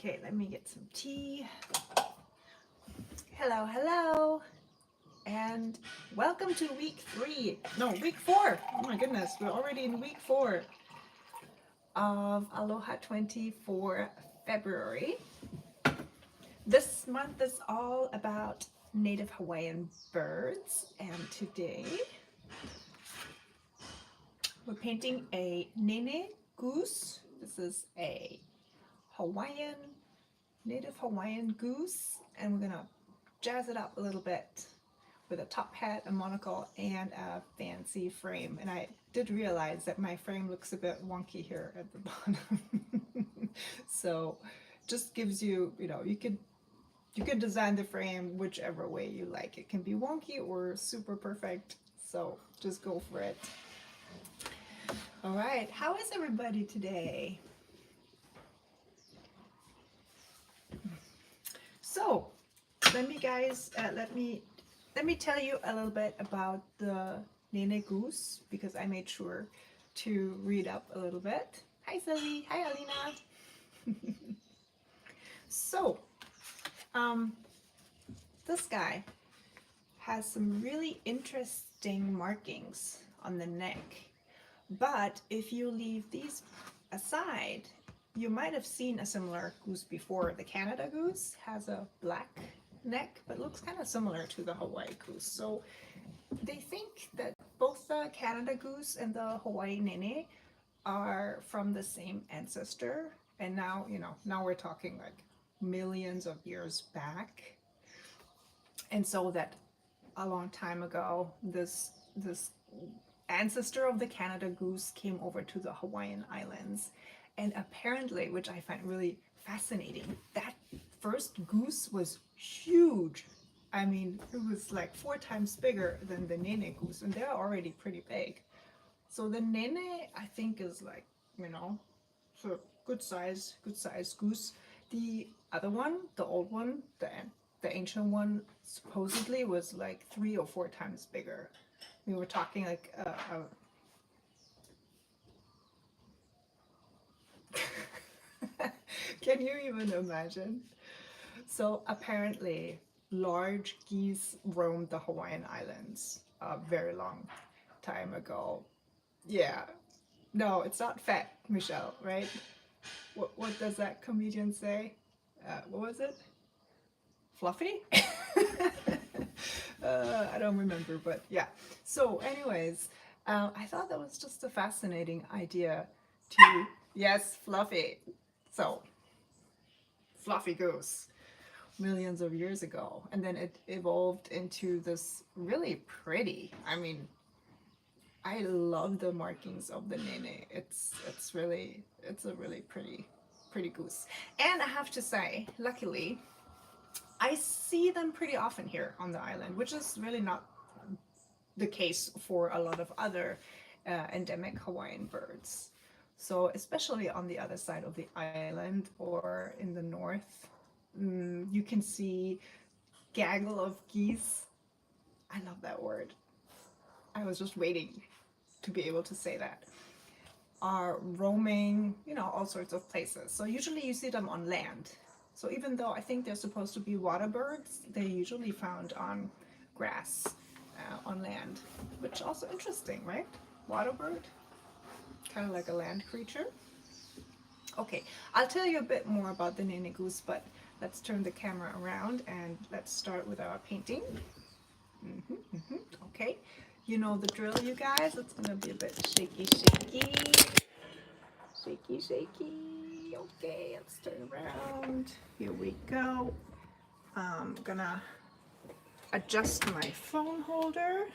Okay, let me get some tea. Hello, hello, and welcome to week 3. No, week 4. Oh my goodness, we're already in week 4 of Aloha 24 February. This month is all about native Hawaiian birds, and today we're painting a nēnē goose. This is a native Hawaiian goose, and we're gonna jazz it up a little bit with a top hat, a monocle, and a fancy frame. And I did realize that my frame looks a bit wonky here at the bottom. So just gives you, you could design the frame whichever way you like. It can be wonky or super perfect, so just go for it. All right, how is everybody today? So let me tell you a little bit about the nēnē goose, because I made sure to read up a little bit. Hi Sylvie, hi Alina. So this guy has some really interesting markings on the neck, but if you leave these aside, you might have seen a similar goose before. The Canada goose has a black neck, but looks kind of similar to the Hawaii goose. So they think that both the Canada goose and the Hawaiian Nene are from the same ancestor. And now, now we're talking like millions of years back. And so that a long time ago, this ancestor of the Canada goose came over to the Hawaiian Islands. And apparently, which I find really fascinating, that first goose was huge. I mean, it was like 4 times bigger than the nēnē goose, and they're already pretty big. So the nēnē, I think, is like, sort of good size goose. The other one, the old one, the ancient one, supposedly was like 3 or 4 times bigger. We were talking like Can you even imagine? So apparently large geese roamed the Hawaiian Islands a very long time ago. Yeah. No, it's not fat, Michelle, right? What does that comedian say? What was it? Fluffy? I don't remember, but yeah. So anyways, I thought that was just a fascinating idea to, yes, fluffy. So fluffy goose millions of years ago, and then it evolved into this really pretty, I mean, I love the markings of the nēnē. It's a really pretty goose. And I have to say, luckily, I see them pretty often here on the island, which is really not the case for a lot of other endemic Hawaiian birds. So especially on the other side of the island or in the north, you can see gaggle of geese. I love that word. I was just waiting to be able to say that. Are roaming, all sorts of places. So usually you see them on land. So even though I think they're supposed to be water birds, they're usually found on grass on land, which is also interesting, right? Water bird, kind of like a land creature. Okay, I'll tell you a bit more about the nēnē goose, but let's turn the camera around and let's start with our painting. Okay, you know the drill, you guys. It's gonna be a bit shaky. Okay, let's turn around. Here we go. I'm gonna adjust my phone holder.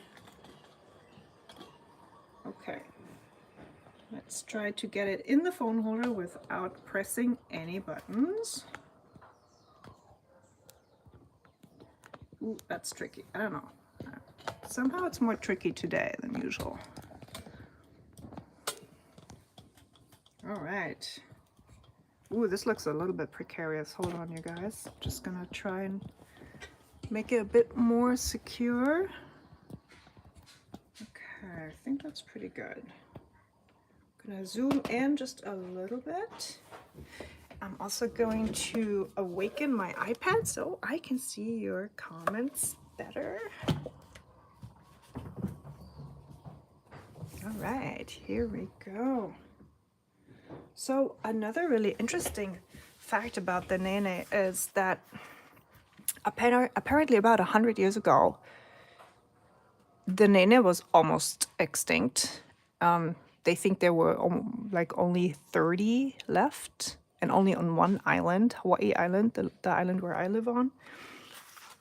Okay, let's try to get it in the phone holder without pressing any buttons. Ooh, that's tricky. I don't know. Somehow it's more tricky today than usual. All right. Ooh, this looks a little bit precarious. Hold on, you guys. Just gonna try and make it a bit more secure. Okay, I think that's pretty good. I'm gonna zoom in just a little bit. I'm also going to awaken my iPad so I can see your comments better. All right, here we go. So another really interesting fact about the nēnē is that apparently about 100 years ago, the nēnē was almost extinct. They think there were like only 30 left, and only on one island, Hawaii Island, the island where I live on.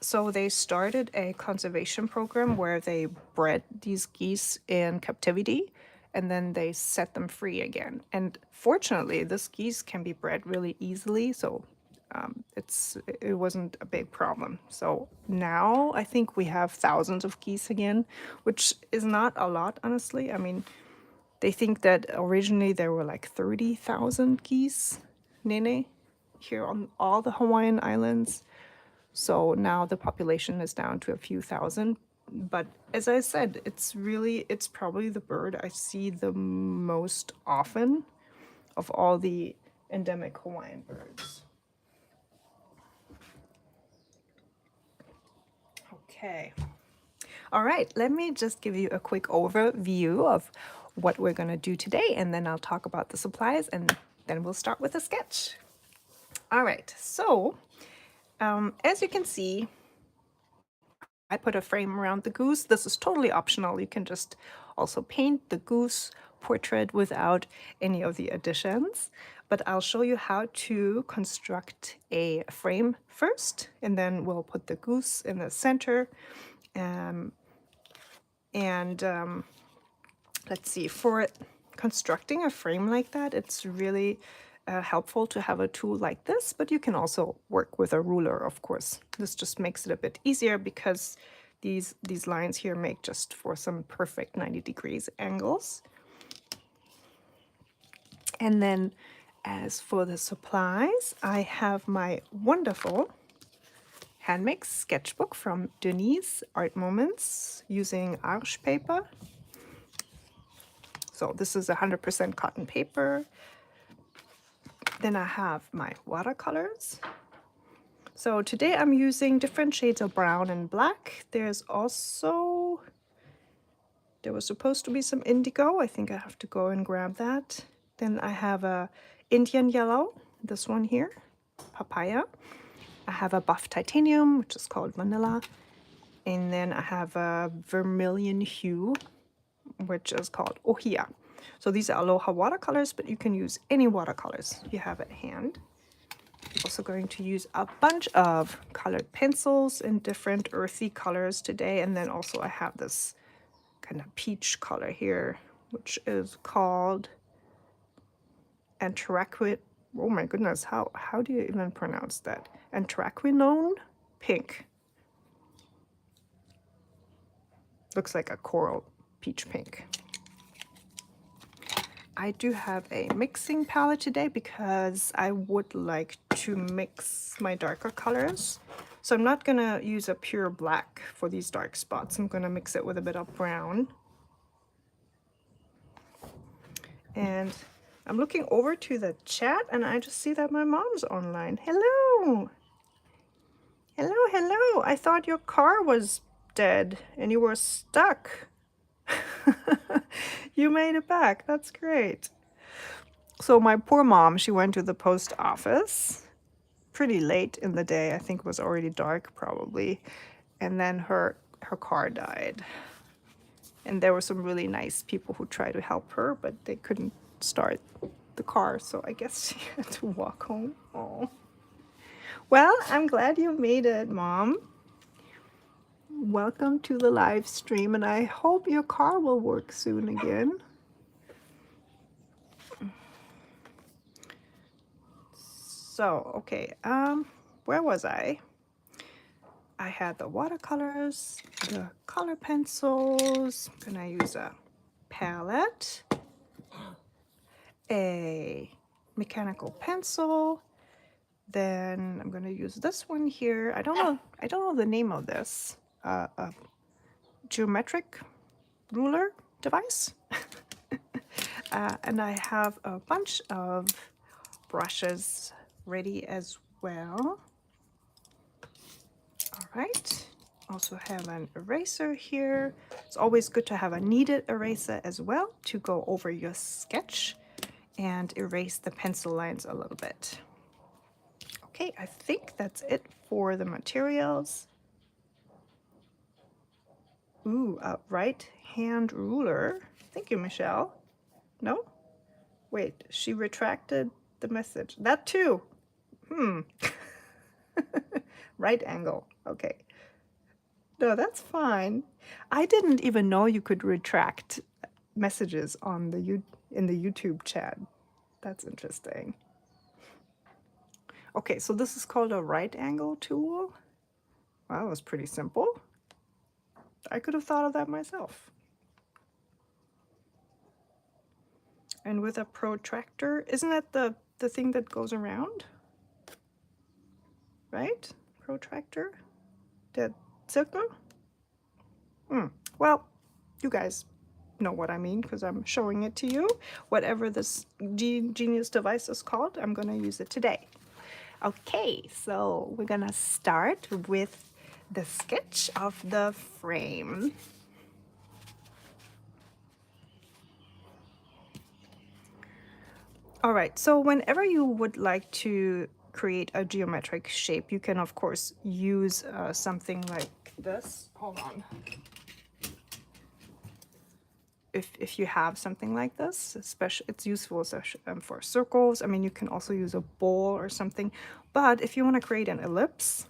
So they started a conservation program where they bred these geese in captivity, and then they set them free again. And fortunately, this geese can be bred really easily, so it wasn't a big problem. So now I think we have thousands of geese again, which is not a lot, honestly. I mean, they think that originally there were like 30,000 geese, nēnē, here on all the Hawaiian Islands. So now the population is down to a few thousand. But as I said, it's probably the bird I see the most often of all the endemic Hawaiian birds. Okay. All right, let me just give you a quick overview of what we're going to do today, and then I'll talk about the supplies, and then we'll start with a sketch. All right, so as you can see, I put a frame around the goose. This is totally optional. You can just also paint the goose portrait without any of the additions. But I'll show you how to construct a frame first, and then we'll put the goose in the center. Let's see, for constructing a frame like that, it's really helpful to have a tool like this, but you can also work with a ruler, of course. This just makes it a bit easier because these lines here make just for some perfect 90 degrees angles. And then as for the supplies, I have my wonderful handmade sketchbook from Denise Art Moments using Arche paper. So this is 100% cotton paper. Then I have my watercolors. So today I'm using different shades of brown and black. There was supposed to be some indigo. I think I have to go and grab that. Then I have a Indian yellow, this one here, papaya. I have a buff titanium, which is called vanilla. And then I have a vermilion hue, which is called ohia. So these are Aloha watercolors, but you can use any watercolors you have at hand. I'm also going to use a bunch of colored pencils in different earthy colors today. And then also I have this kind of peach color here, which is called anthraquinone. Oh my goodness, how do you even pronounce that? Anthraquinone pink. Looks like a coral peach pink. I do have a mixing palette today because I would like to mix my darker colors. So I'm not gonna use a pure black for these dark spots. I'm gonna mix it with a bit of brown. And I'm looking over to the chat and I just see that my mom's online. Hello. Hello, hello. I thought your car was dead and you were stuck. You made it back. That's great. So my poor mom, she went to the post office pretty late in the day. I think it was already dark probably. And then her car died. And there were some really nice people who tried to help her, but they couldn't start the car. So I guess she had to walk home. Oh. Well, I'm glad you made it, Mom. Welcome to the live stream, and I hope your car will work soon again. So, okay, where was I? I had the watercolors, the color pencils. I'm gonna use a palette, a mechanical pencil. Then I'm gonna use this one here. I don't know the name of this. A geometric ruler device. And I have a bunch of brushes, ready as well. All right. Also have an eraser here. It's always good to have a kneaded eraser as well to go over your sketch and erase the pencil lines a little bit. Okay, I think that's it for the materials. Ooh, a right hand ruler. Thank you, Michelle. No? Wait, she retracted the message. That too. Right angle. Okay. No, that's fine. I didn't even know you could retract messages on the in the YouTube chat. That's interesting. Okay, so this is called a right angle tool. Wow, that was pretty simple. I could have thought of that myself. And with a protractor, isn't that the thing that goes around? Right? Protractor? The circle? Well, you guys know what I mean because I'm showing it to you. Whatever this genius device is called, I'm going to use it today. Okay, so we're going to start with the sketch of the frame. All right, so whenever you would like to create a geometric shape, you can of course use something like this. Hold on. If you have something like this, especially it's useful for circles. I mean, you can also use a bowl or something. But if you want to create an ellipse,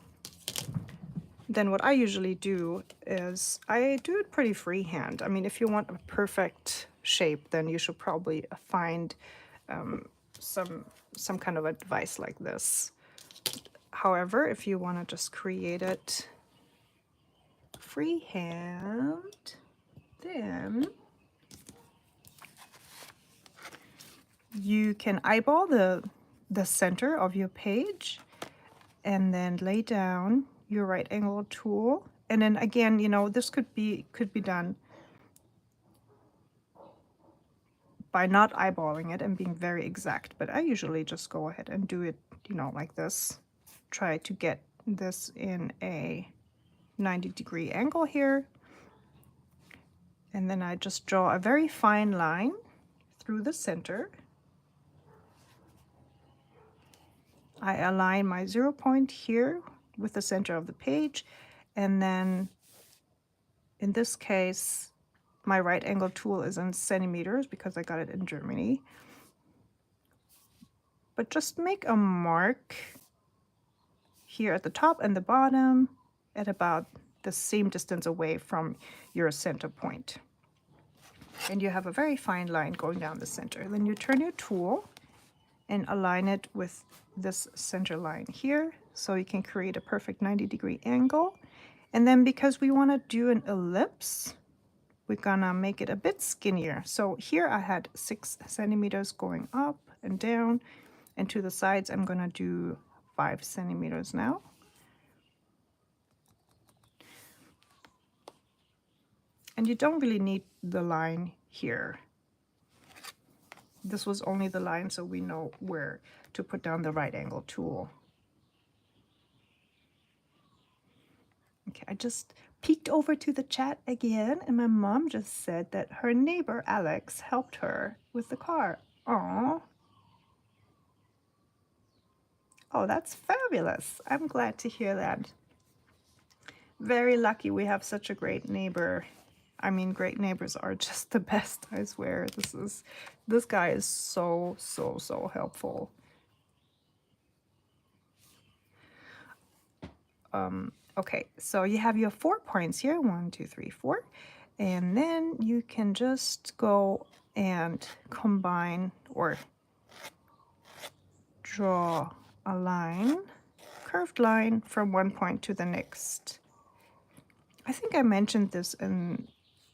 then what I usually do is I do it pretty freehand. I mean, if you want a perfect shape, then you should probably find some kind of a device like this. However, if you want to just create it freehand, then you can eyeball the center of your page and then lay down your right angle tool. And then again, you know, this could be done by not eyeballing it and being very exact, but I usually just go ahead and do it, you know, like this. Try to get this in a 90-degree angle here. And then I just draw a very fine line through the center. I align my 0 point here with the center of the page, and then in this case my right angle tool is in centimeters because I got it in Germany. But just make a mark here at the top and the bottom at about the same distance away from your center point. And you have a very fine line going down the center. Then you turn your tool and align it with this center line here, so you can create a perfect 90-degree angle. And then because we want to do an ellipse, we're gonna make it a bit skinnier. So here I had 6 centimeters going up and down, and to the sides I'm gonna do 5 centimeters now. And you don't really need the line here. This was only the line so we know where to put down the right angle tool. Okay, I just peeked over to the chat again, and my mom just said that her neighbor Alex helped her with the car. Aww. Oh, that's fabulous. I'm glad to hear that. Very lucky we have such a great neighbor. I mean, great neighbors are just the best, I swear. This guy is so helpful. Okay, so you have your 4 points here, 1, 2, 3, 4, and then you can just go and combine or draw a line, curved line from one point to the next. I think I mentioned this in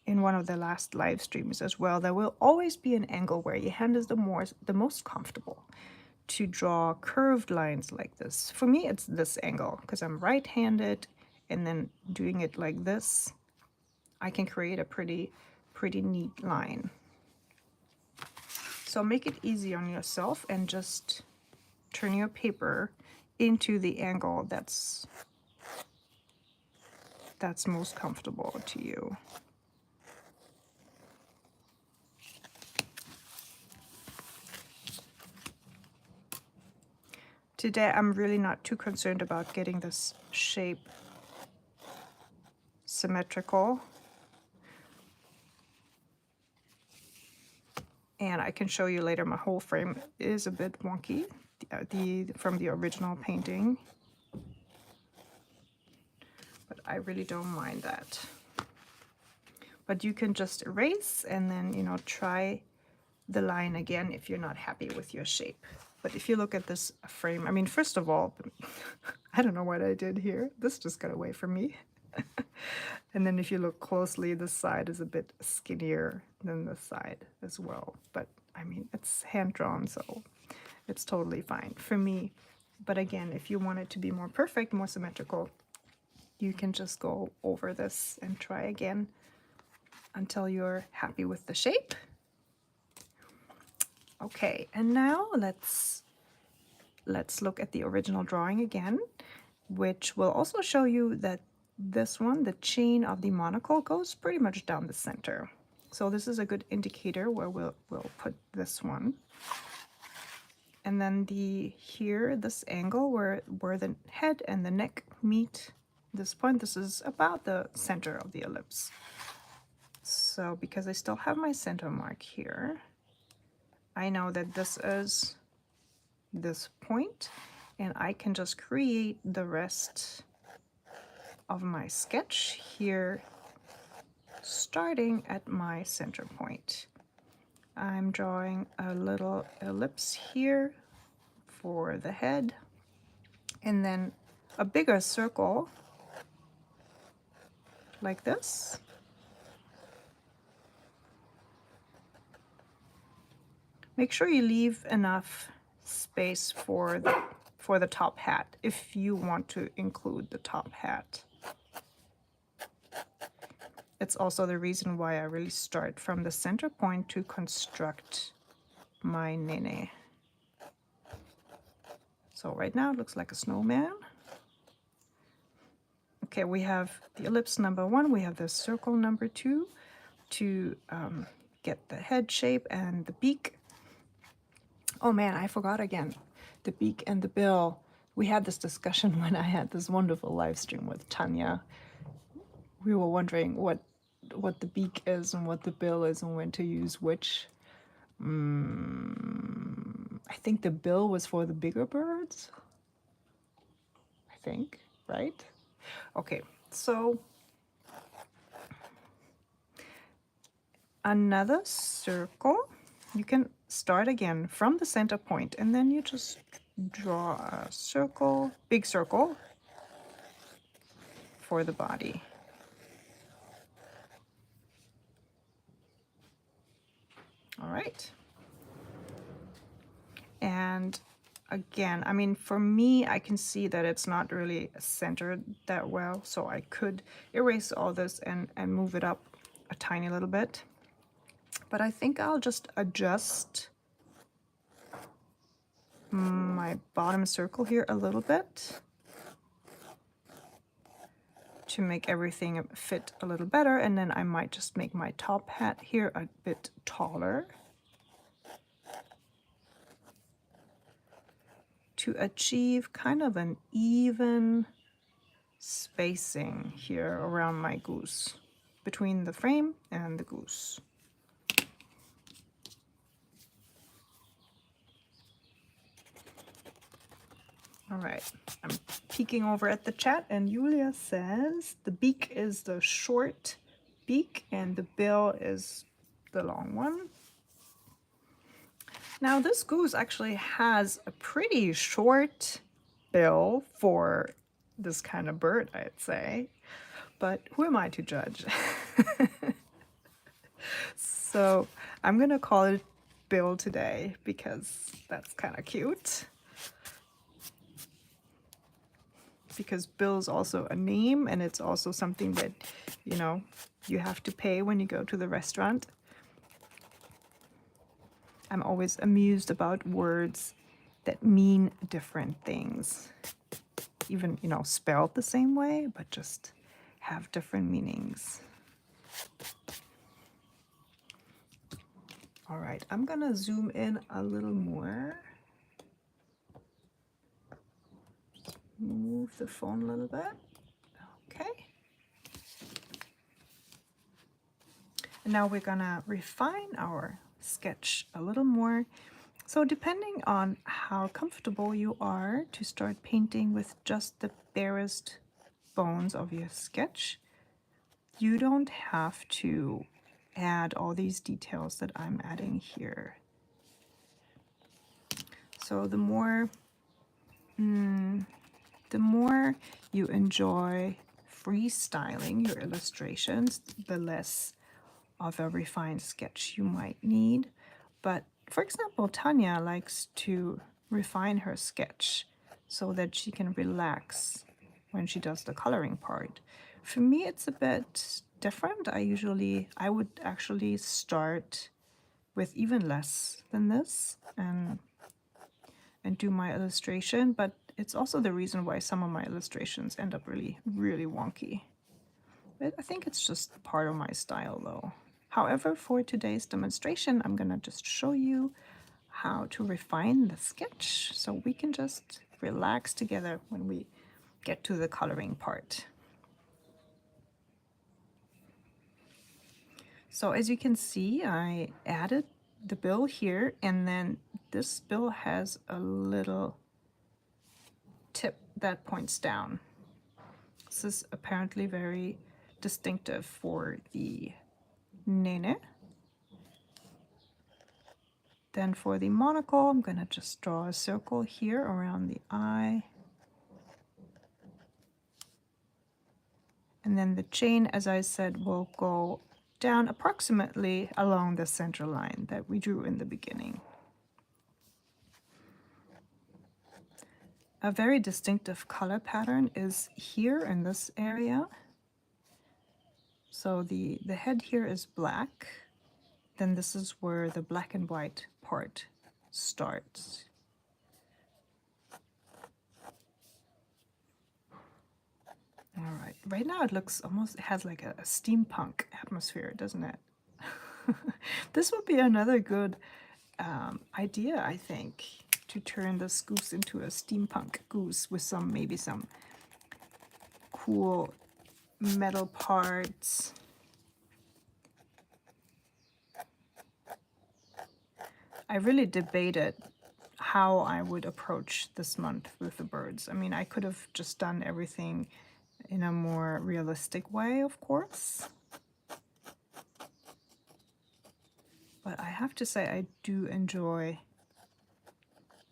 one of the last live streams as well. There will always be an angle where your hand is the most comfortable to draw curved lines like this. For me, it's this angle because I'm right-handed, and then doing it like this, I can create a pretty neat line. So make it easy on yourself and just turn your paper into the angle that's most comfortable to you. Today I'm really not too concerned about getting this shape symmetrical. And I can show you later, my whole frame is a bit wonky from the original painting. But I really don't mind that. But you can just erase and then, you know, try the line again if you're not happy with your shape. But if you look at this frame, I mean, first of all, I don't know what I did here. This just got away from me. And then if you look closely, this side is a bit skinnier than this side as well. But I mean, it's hand-drawn, so it's totally fine for me. But again, if you want it to be more perfect, more symmetrical, you can just go over this and try again until you're happy with the shape. Okay, and now let's look at the original drawing again, which will also show you that this one, the chain of the monocle, goes pretty much down the center. So this is a good indicator where we'll put this one. And then this angle where the head and the neck meet this point, this is about the center of the ellipse. So because I still have my center mark here, I know that this is this point, and I can just create the rest of my sketch here, starting at my center point. I'm drawing a little ellipse here for the head, and then a bigger circle like this. Make sure you leave enough space for the top hat if you want to include the top hat. It's also the reason why I really start from the center point to construct my nēnē. So right now it looks like a snowman. Okay, we have the ellipse number 1, we have the circle number 2 to get the head shape and the beak. Oh man, I forgot again. The beak and the bill. We had this discussion when I had this wonderful live stream with Tanya. We were wondering what the beak is and what the bill is and when to use which. I think the bill was for the bigger birds. I think, right? Okay, so another circle. You can start again from the center point, and then you just draw a circle, big circle for the body. All right. And again, I mean, for me, I can see that it's not really centered that well, so I could erase all this and move it up a tiny little bit. But I think I'll just adjust my bottom circle here a little bit to make everything fit a little better, and then I might just make my top hat here a bit taller to achieve kind of an even spacing here around my goose, between the frame and the goose. All right, I'm peeking over at the chat, and Julia says the beak is the short beak and the bill is the long one. Now this goose actually has a pretty short bill for this kind of bird, I'd say, but who am I to judge? So I'm gonna call it Bill today because that's kind of cute. Because Bill is also a name, and it's also something that, you know, you have to pay when you go to the restaurant. I'm always amused about words that mean different things. Even, you know, spelled the same way, but just have different meanings. All right, I'm gonna zoom in a little more. Just move the phone a little bit. Okay. And now we're gonna refine our sketch a little more. So depending on how comfortable you are to start painting with just the barest bones of your sketch, you don't have to add all these details that I'm adding here. So the more you enjoy freestyling your illustrations, the less of a refined sketch you might need. But for example, Tanya likes to refine her sketch so that she can relax when she does the coloring part. For me, it's a bit different. I would actually start with even less than this and do my illustration, but it's also the reason why some of my illustrations end up really, really wonky. But I think it's just part of my style though. However, for today's demonstration, I'm gonna just show you how to refine the sketch so we can just relax together when we get to the coloring part. So as you can see, I added the bill here, and then this bill has a little tip that points down. This is apparently very distinctive for the nēnē. Then for the monocle, I'm going to just draw a circle here around the eye. And then the chain, as I said, will go down approximately along the center line that we drew in the beginning. A very distinctive color pattern is here in this area. So the head here is black. Then this is where the black and white part starts. All right, right now it looks almost, it has like a steampunk atmosphere, doesn't it? This would be another good idea, I think, to turn this goose into a steampunk goose with maybe some cool metal parts. I really debated how I would approach this month with the birds. I mean, I could have just done everything in a more realistic way, of course. But I have to say, I do enjoy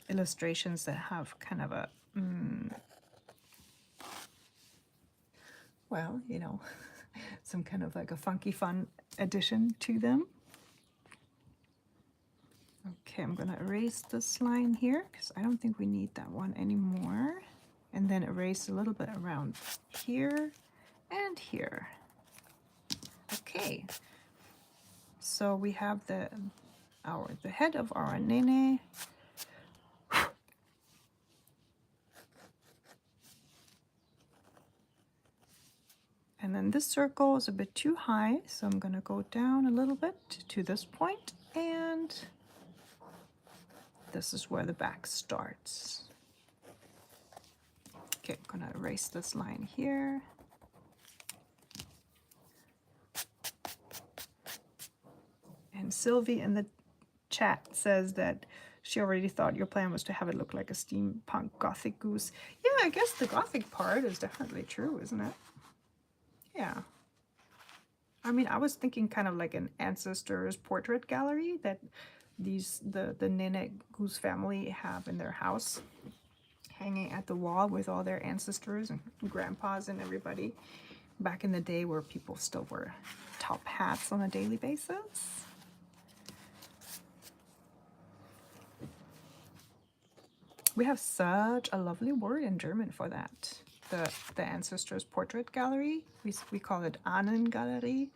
illustrations that have kind of a, well, you know, some kind of like a funky fun addition to them. Okay, I'm gonna erase this line here because I don't think we need that one anymore. And then erase a little bit around here and here. Okay, so we have the head of our nēnē. And then this circle is a bit too high, so I'm gonna go down a little bit to this point, and this is where the back starts. Okay, I'm gonna erase this line here. And Sylvie in the chat says that she already thought your plan was to have it look like a steampunk gothic goose. Yeah, I guess the gothic part is definitely true, isn't it? Yeah. I mean, I was thinking kind of like an ancestors portrait gallery that the nēnē goose family have in their house, hanging at the wall with all their ancestors and grandpas and everybody back in the day where people still wore top hats on a daily basis. We have such a lovely word in German for that. The ancestors portrait gallery. We call it Ahnengalerie.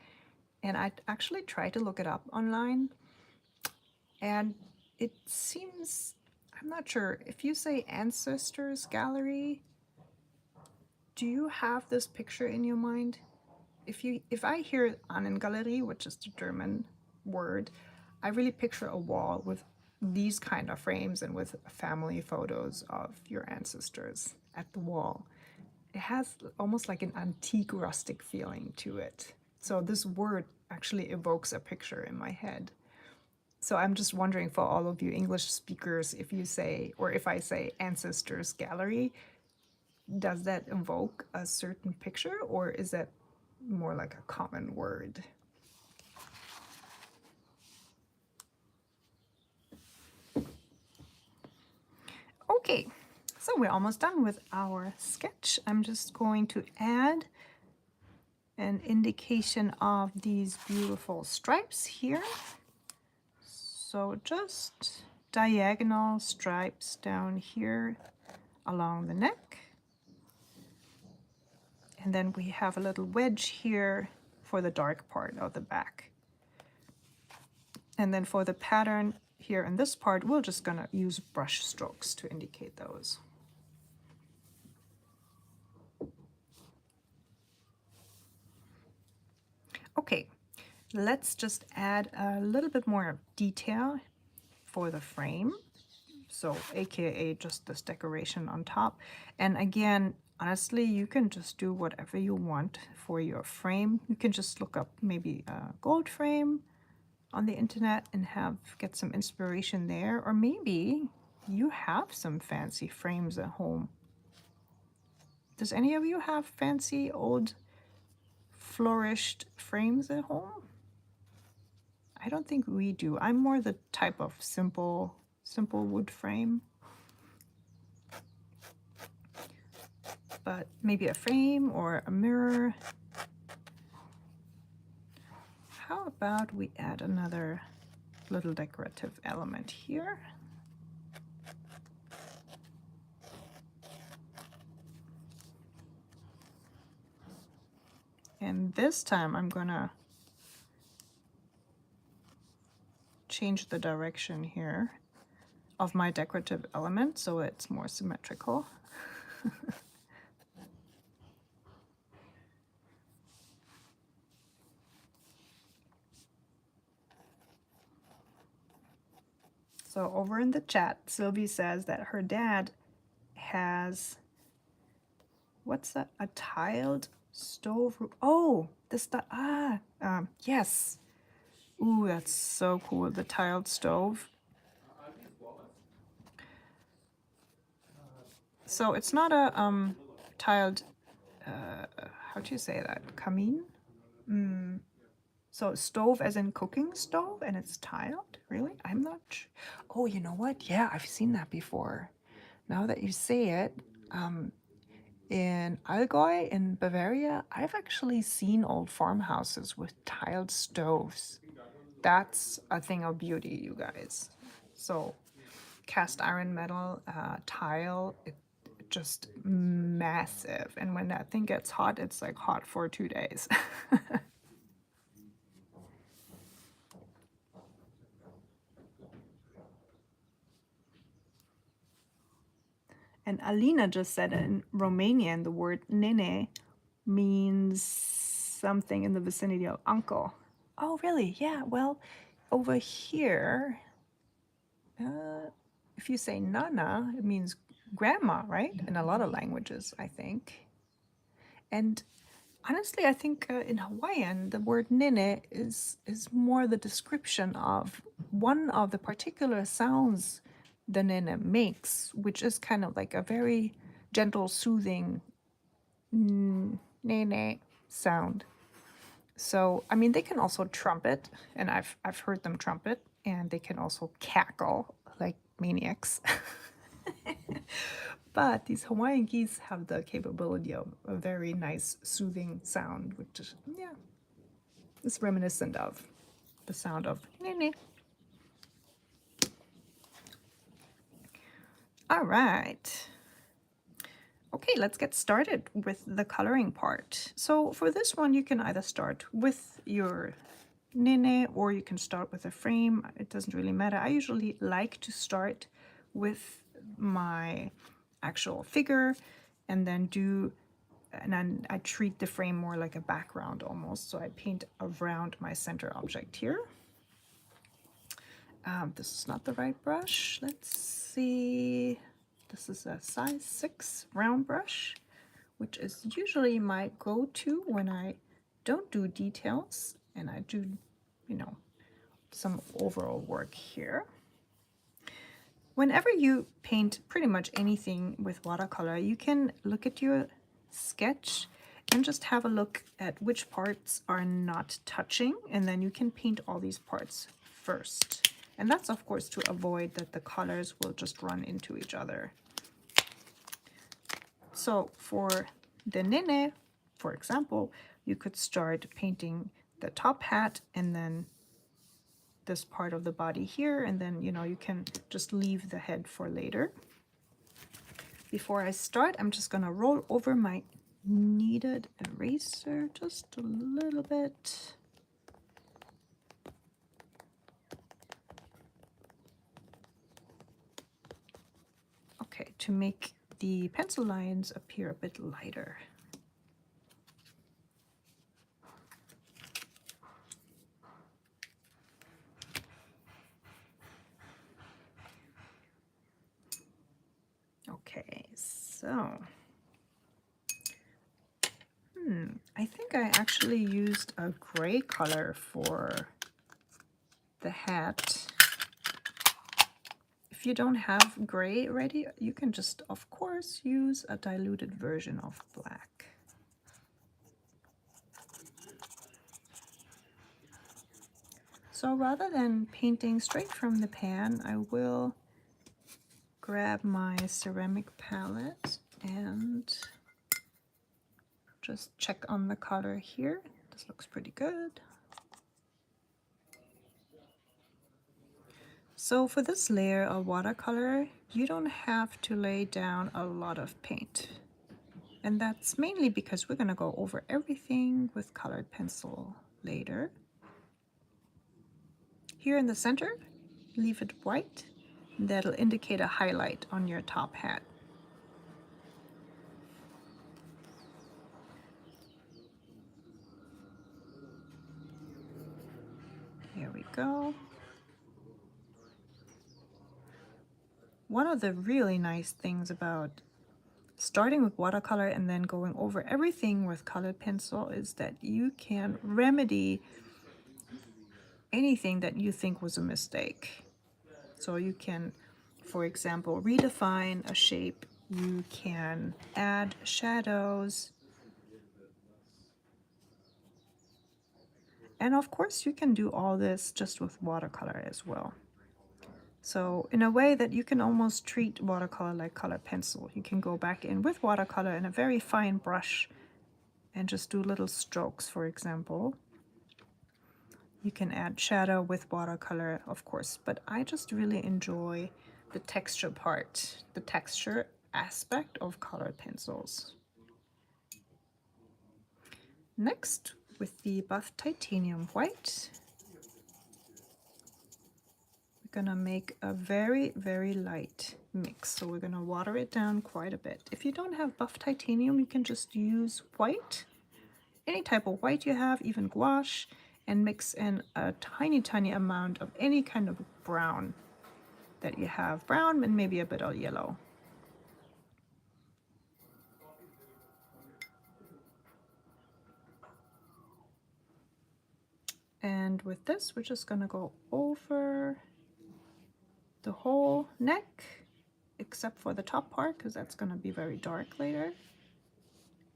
And I actually tried to look it up online. And it seems, I'm not sure. If you say ancestors gallery, do you have this picture in your mind? If I hear Ahnengalerie, which is the German word, I really picture a wall with these kind of frames and with family photos of your ancestors at the wall. It has almost like an antique rustic feeling to it. So this word actually evokes a picture in my head. So I'm just wondering for all of you English speakers, if you say, or if I say ancestors gallery, does that evoke a certain picture, or is that more like a common word? Okay, so we're almost done with our sketch. I'm just going to add an indication of these beautiful stripes here. So just diagonal stripes down here along the neck. And then we have a little wedge here for the dark part of the back. And then for the pattern here in this part, we're just gonna use brush strokes to indicate those. Okay, let's just add a little bit more detail for the frame. So AKA just this decoration on top. And again, honestly, you can just do whatever you want for your frame. You can just look up maybe a gold frame on the internet and get some inspiration there. Or maybe you have some fancy frames at home. Does any of you have fancy old flourished frames at home? I don't think we do. I'm more the type of simple wood frame. But maybe a frame or a mirror. How about we add another little decorative element here? And this time I'm gonna change the direction here of my decorative element so it's more symmetrical. So over in the chat, Sylvie says that her dad has, what's that? A tiled stove roof. Oh, yes. Ooh, that's so cool, the tiled stove. So it's not a tiled, how do you say that? Kamin? So stove as in cooking stove, and it's tiled? Really? I'm not sure. Oh, you know what? Yeah, I've seen that before. Now that you say it, in Allgäu in Bavaria, I've actually seen old farmhouses with tiled stoves. That's a thing of beauty, you guys. So cast iron metal tile, just massive. And when that thing gets hot, it's like hot for 2 days. And Alina just said in Romanian, the word nēnē means something in the vicinity of uncle. Oh, really? Yeah, well, over here, if you say nana, it means grandma, right? In a lot of languages, I think. And honestly, I think in Hawaiian, the word nene is more the description of one of the particular sounds the nene makes, which is kind of like a very gentle, soothing nene sound. So, I mean, they can also trumpet, and I've heard them trumpet, and they can also cackle like maniacs. But these Hawaiian geese have the capability of a very nice, soothing sound, which is, yeah, is reminiscent of the sound of nene. All right. Okay, let's get started with the coloring part. So for this one, you can either start with your nene or you can start with a frame. It doesn't really matter. I usually like to start with my actual figure, and then then I treat the frame more like a background almost. So I paint around my center object here. This is not the right brush. Let's see. This is a size 6 round brush, which is usually my go-to when I don't do details and I do, you know, some overall work here. Whenever you paint pretty much anything with watercolor, you can look at your sketch and just have a look at which parts are not touching, and then you can paint all these parts first. And that's of course to avoid that the colors will just run into each other. So for the nēnē, for example, you could start painting the top hat and then this part of the body here, and then, you know, you can just leave the head for later. Before I start, I'm just gonna roll over my kneaded eraser just a little bit. Okay, to make the pencil lines appear a bit lighter. Okay, so I think I actually used a gray color for the hat. If you don't have gray ready, you can just, of course, use a diluted version of black. So rather than painting straight from the pan, I will grab my ceramic palette and just check on the color here. This looks pretty good. So for this layer of watercolor, you don't have to lay down a lot of paint. And that's mainly because we're going to go over everything with colored pencil later. Here in the center, leave it white. That'll indicate a highlight on your top hat. Here we go. One of the really nice things about starting with watercolor and then going over everything with colored pencil is that you can remedy anything that you think was a mistake. So you can, for example, redefine a shape. You can add shadows. And of course, you can do all this just with watercolor as well. So in a way that you can almost treat watercolor like colored pencil. You can go back in with watercolor and a very fine brush and just do little strokes, for example. You can add shadow with watercolor, of course, but I just really enjoy the texture part, the texture aspect of colored pencils. Next, with the buff titanium white, we're gonna make a very, very light mix. So we're gonna water it down quite a bit. If you don't have buff titanium, you can just use white, any type of white you have, even gouache, and mix in a tiny, tiny amount of any kind of brown that you have. Brown and maybe a bit of yellow. And with this, we're just gonna go over the whole neck, except for the top part, because that's gonna be very dark later.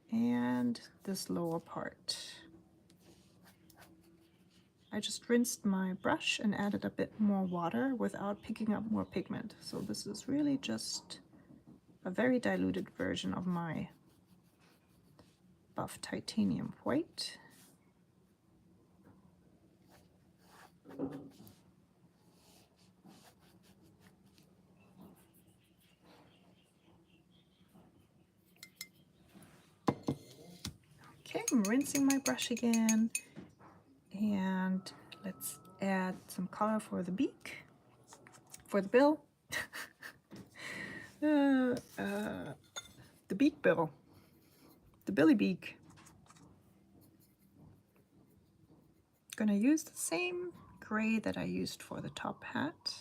And this lower part. I just rinsed my brush and added a bit more water without picking up more pigment. So this is really just a very diluted version of my buff titanium white. Okay, I'm rinsing my brush again, and let's add some color for the beak, for the bill. The beak bill, the billy beak. Gonna use the same gray that I used for the top hat.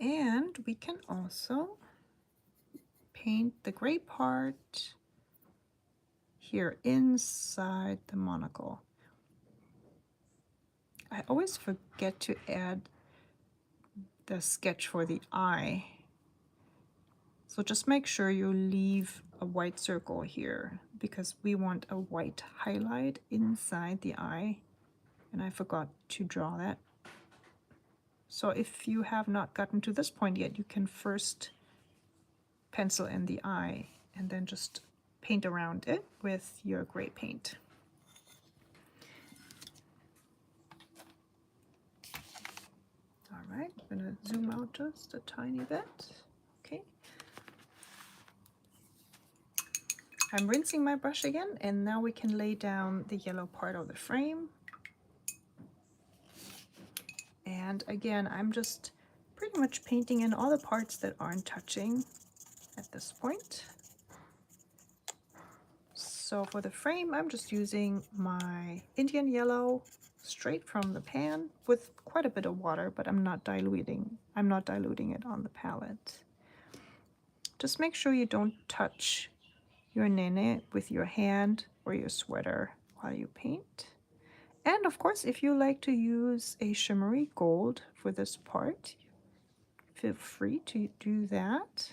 And we can also paint the gray part here inside the monocle. I always forget to add the sketch for the eye. So just make sure you leave a white circle here because we want a white highlight inside the eye. And I forgot to draw that. So if you have not gotten to this point yet, you can first pencil in the eye and then just paint around it with your gray paint. All right, I'm gonna zoom out just a tiny bit. Okay. I'm rinsing my brush again, and now we can lay down the yellow part of the frame. And again, I'm just pretty much painting in all the parts that aren't touching at this point. So for the frame, I'm just using my Indian yellow straight from the pan with quite a bit of water, but I'm not diluting it on the palette. Just make sure you don't touch your nēnē with your hand or your sweater while you paint. And of course, if you like to use a shimmery gold for this part, feel free to do that.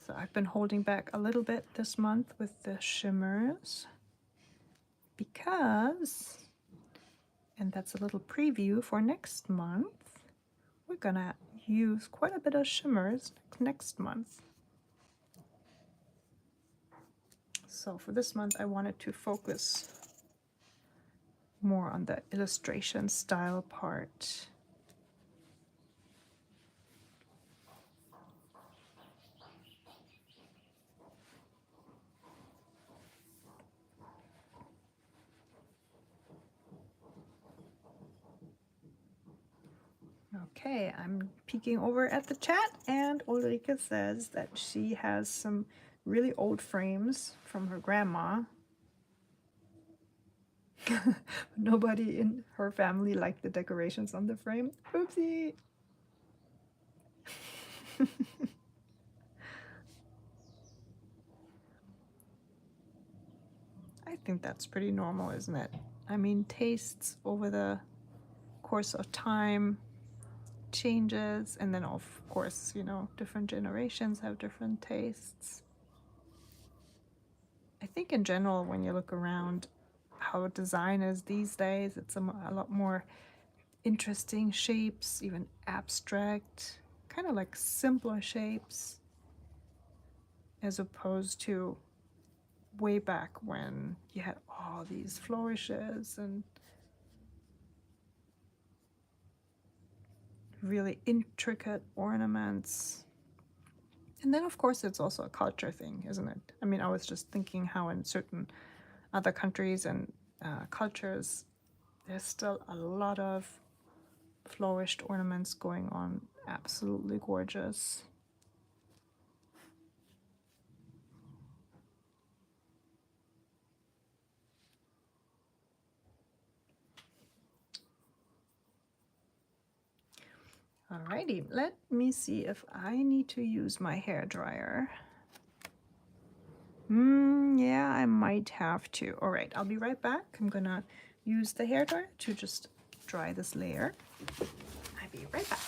So I've been holding back a little bit this month with the shimmers because, and that's a little preview for next month, we're gonna use quite a bit of shimmers next month. So for this month, I wanted to focus more on the illustration style part. Okay, I'm peeking over at the chat, and Ulrike says that she has some really old frames from her grandma. Nobody in her family liked the decorations on the frame. Oopsie! I think that's pretty normal, isn't it? I mean, tastes over the course of time changes, and then of course, you know, different generations have different tastes. I think in general, when you look around how design is these days, it's a lot more interesting shapes, even abstract, kind of like simpler shapes, as opposed to way back when you had all these flourishes and really intricate ornaments. And then of course it's also a culture thing, isn't it? I mean, I was just thinking how in certain other countries and cultures there's still a lot of flourished ornaments going on. Absolutely gorgeous. Alrighty, let me see if I need to use my hair dryer. Yeah, I might have to. All right, I'll be right back. I'm gonna use the hair dryer to just dry this layer. I'll be right back.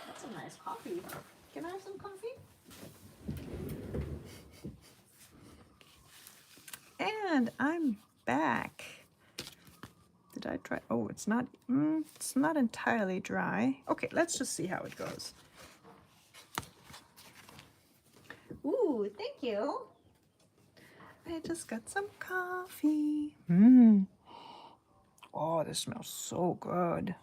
That's a nice coffee. Can I have some coffee? And I'm back. Did I try it's not entirely dry. Okay, let's just see how it goes. Ooh, thank you. I just got some coffee. Oh, this smells so good.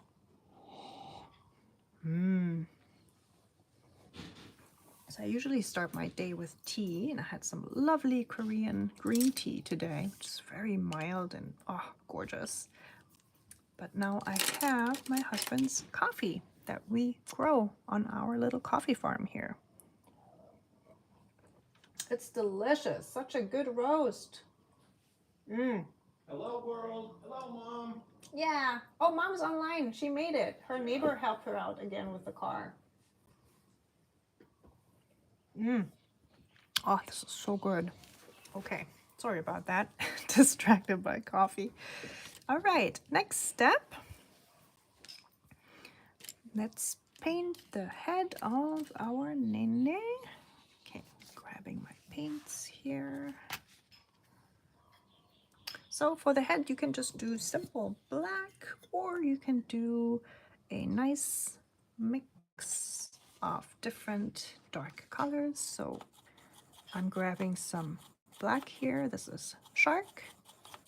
So I usually start my day with tea, and I had some lovely Korean green tea today, which is very mild and gorgeous. But now I have my husband's coffee that we grow on our little coffee farm here. It's delicious. Such a good roast. Hello, world. Hello, Mom. Yeah. Oh, Mom's online. She made it. Her neighbor helped her out again with the car. Oh, this is so good. Okay. Sorry about that. Distracted by coffee. All right. Next step. Let's paint the head of our nene. Okay. Grabbing my paints here. So for the head, you can just do simple black, or you can do a nice mix of different dark colors. So I'm grabbing some black here. This is shark.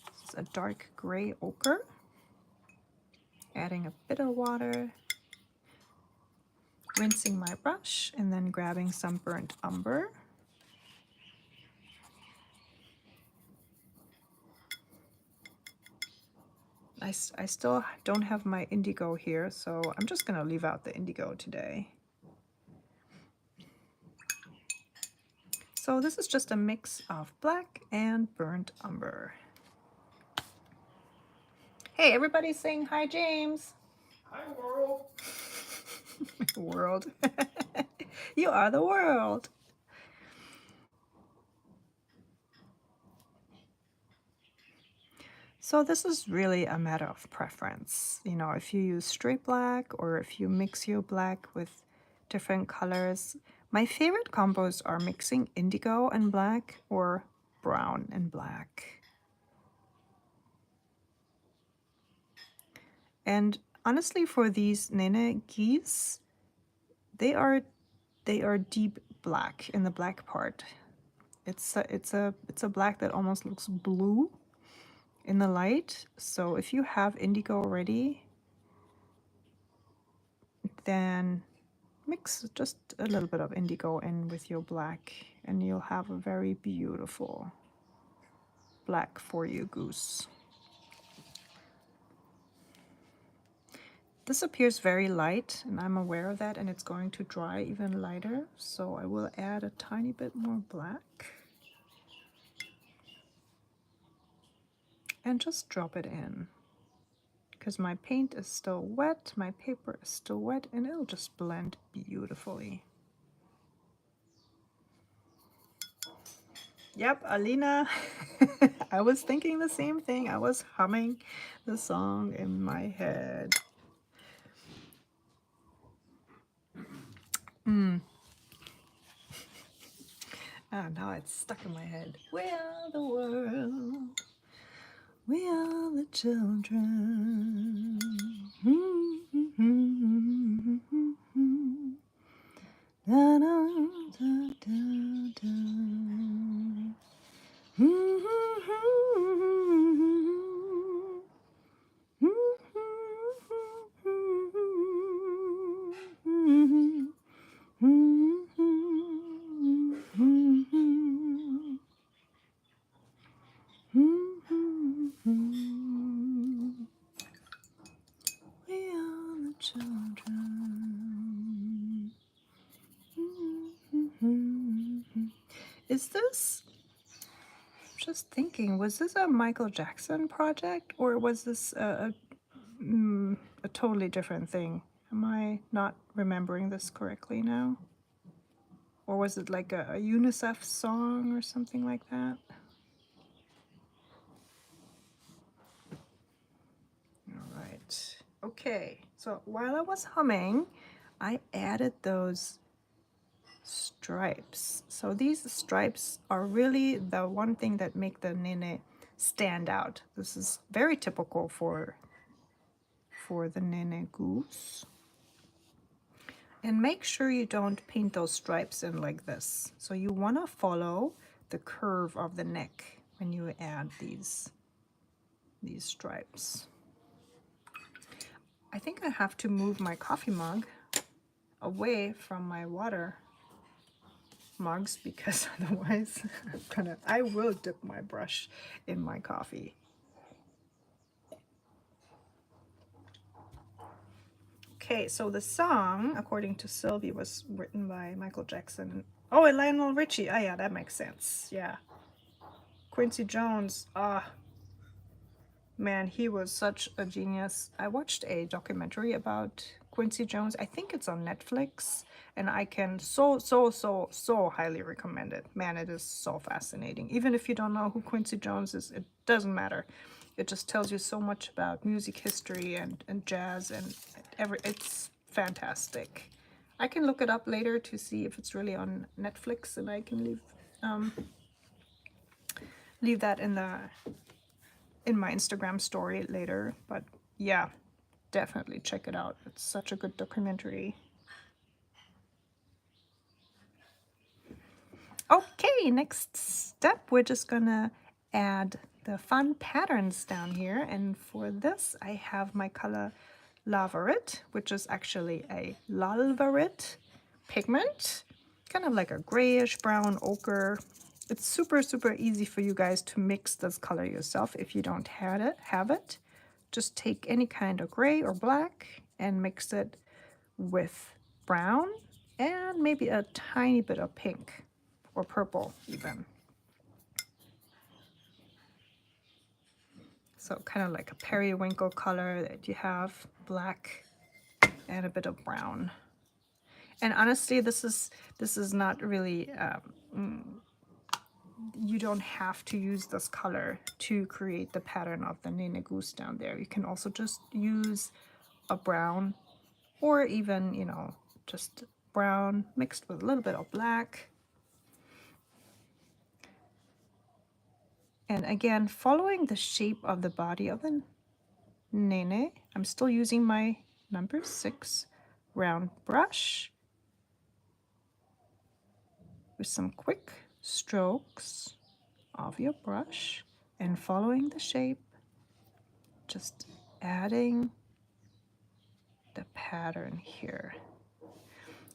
This is a dark gray ochre. Adding a bit of water. Rinsing my brush, and then grabbing some burnt umber. I still don't have my indigo here, so I'm just going to leave out the indigo today. So this is just a mix of black and burnt umber. Hey, everybody's saying hi, James. Hi, world. World. You are the world. So this is really a matter of preference. You know, if you use straight black or if you mix your black with different colors. My favorite combos are mixing indigo and black or brown and black. And honestly, for these nēnē geese, they are deep black in the black part. It's a black that almost looks blue in the light. So if you have indigo already, then mix just a little bit of indigo in with your black, and you'll have a very beautiful black for you goose. This appears very light, and I'm aware of that, and it's going to dry even lighter, so I will add a tiny bit more black. And just drop it in. Because my paint is still wet, my paper is still wet, and it'll just blend beautifully. Yep, Alina, I was thinking the same thing. I was humming the song in my head. Ah, now it's stuck in my head. We are the world. We are the children. Da, da, da, da, da. We are the children. Is this, just thinking, was this a Michael Jackson project, or was this a totally different thing? Am I not remembering this correctly now? Or was it like a UNICEF song or something like that? All right. Okay. So while I was humming, I added those stripes. So these stripes are really the one thing that make the nene stand out. This is very typical for for the nēnē goose. And make sure you don't paint those stripes in like this. So you want to follow the curve of the neck when you add these stripes. I think I have to move my coffee mug away from my water mugs because otherwise I will dip my brush in my coffee. Okay, so the song, according to Sylvie, was written by Michael Jackson. Oh, and Lionel Richie. Oh yeah, that makes sense. Yeah. Quincy Jones. Ah, man, he was such a genius. I watched a documentary about Quincy Jones. I think it's on Netflix, and I can so highly recommend it. Man, it is so fascinating. Even if you don't know who Quincy Jones is, it doesn't matter. It just tells you so much about music history and jazz and it's fantastic. I can look it up later to see if it's really on Netflix, and I can leave that in my Instagram story later. But yeah, definitely check it out. It's such a good documentary. Okay, next step, we're just gonna add the fun patterns down here, and for this I have my color Lavarit, which is actually a Lalvarit pigment, kind of like a grayish brown ochre. It's super easy for you guys to mix this color yourself if you don't have it. Just take any kind of gray or black and mix it with brown and maybe a tiny bit of pink or purple even. So kind of like a periwinkle color that you have, black and a bit of brown. And honestly, this is not really, you don't have to use this color to create the pattern of the nēnē goose down there. You can also just use a brown, or even, you know, just brown mixed with a little bit of black. And again, following the shape of the body of the nēnē, I'm still using my number 6 round brush with some quick strokes of your brush and following the shape, just adding the pattern here.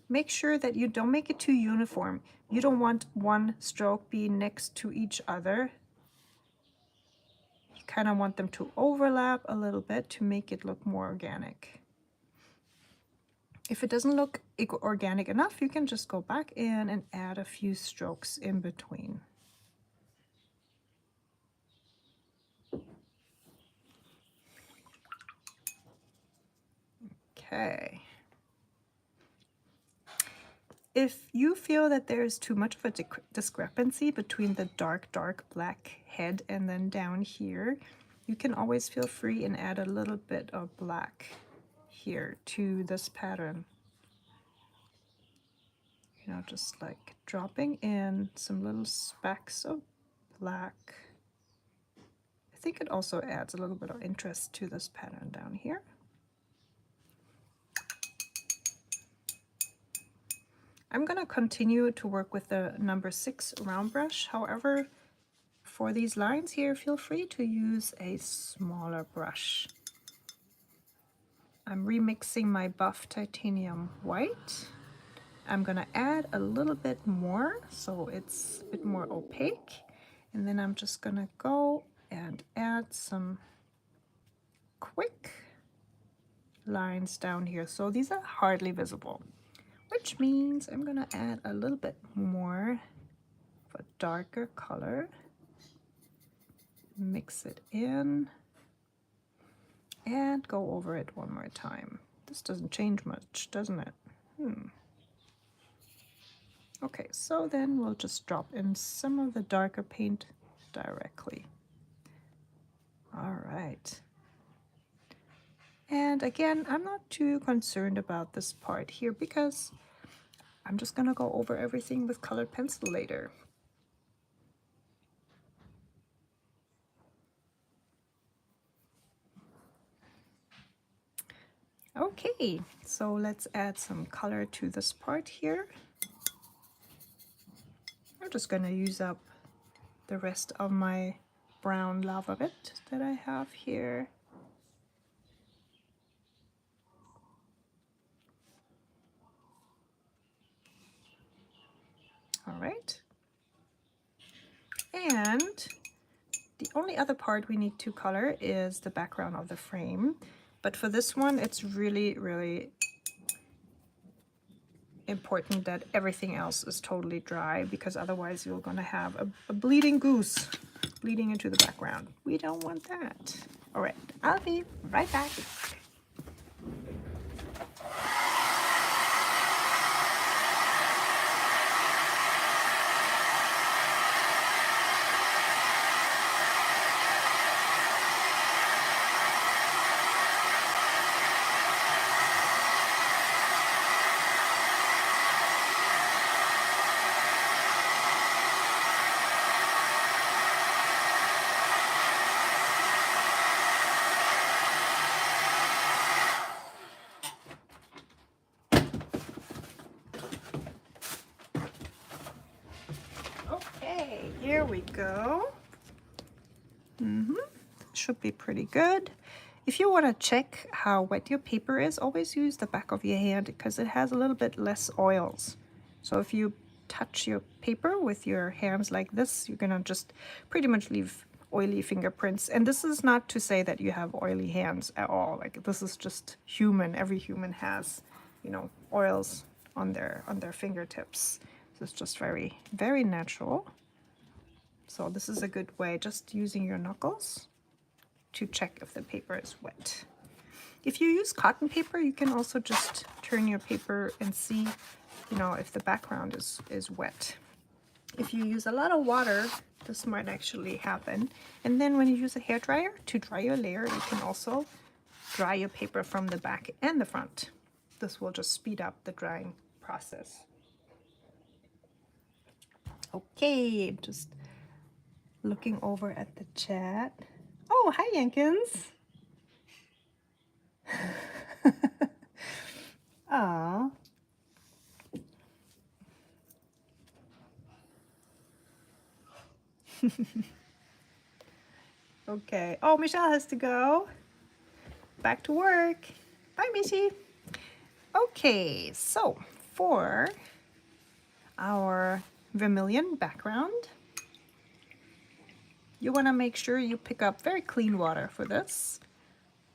Make sure that you don't make it too uniform. You don't want one stroke be next to each other. You kind of want them to overlap a little bit to make it look more organic. If it doesn't look organic enough, you can just go back in and add a few strokes in between. Okay. If you feel that there's too much of a discrepancy between the dark black head and then down here, you can always feel free and add a little bit of black here to this pattern. You know, just like dropping in some little specks of black. I think it also adds a little bit of interest to this pattern down here. I'm going to continue to work with the number 6 round brush. However, for these lines here, feel free to use a smaller brush. I'm remixing my buff titanium white. I'm going to add a little bit more so it's a bit more opaque. And then I'm just going to go and add some quick lines down here. So these are hardly visible, which means I'm going to add a little bit more of a darker color, mix it in, and go over it one more time. This doesn't change much, doesn't it? Okay, so then we'll just drop in some of the darker paint directly. All right. And again, I'm not too concerned about this part here because I'm just gonna go over everything with colored pencil later. Okay, so let's add some color to this part here. I'm just going to use up the rest of my brown lava bit that I have here. All right. And the only other part we need to color is the background of the frame. But for this one, it's really, really important that everything else is totally dry, because otherwise you're going to have a bleeding goose bleeding into the background. We don't want that. All right, I'll be right back. Okay, here we go. Should be pretty good. If you want to check how wet your paper is, always use the back of your hand because it has a little bit less oils. So if you touch your paper with your hands like this, you're gonna just pretty much leave oily fingerprints. And this is not to say that you have oily hands at all. Like, this is just human. Every human has, you know, oils on their fingertips. So it's just very, very natural. So this is a good way, just using your knuckles to check if the paper is wet. If you use cotton paper, you can also just turn your paper and see, you know, if the background is wet. If you use a lot of water, this might actually happen. And then when you use a hairdryer to dry your layer, you can also dry your paper from the back and the front. This will just speed up the drying process. Okay, just looking over at the chat. Oh, hi, Jenkins. Aw. Okay. Oh, Michelle has to go. Back to work. Bye, Michi. Okay, so for our vermilion background, you want to make sure you pick up very clean water for this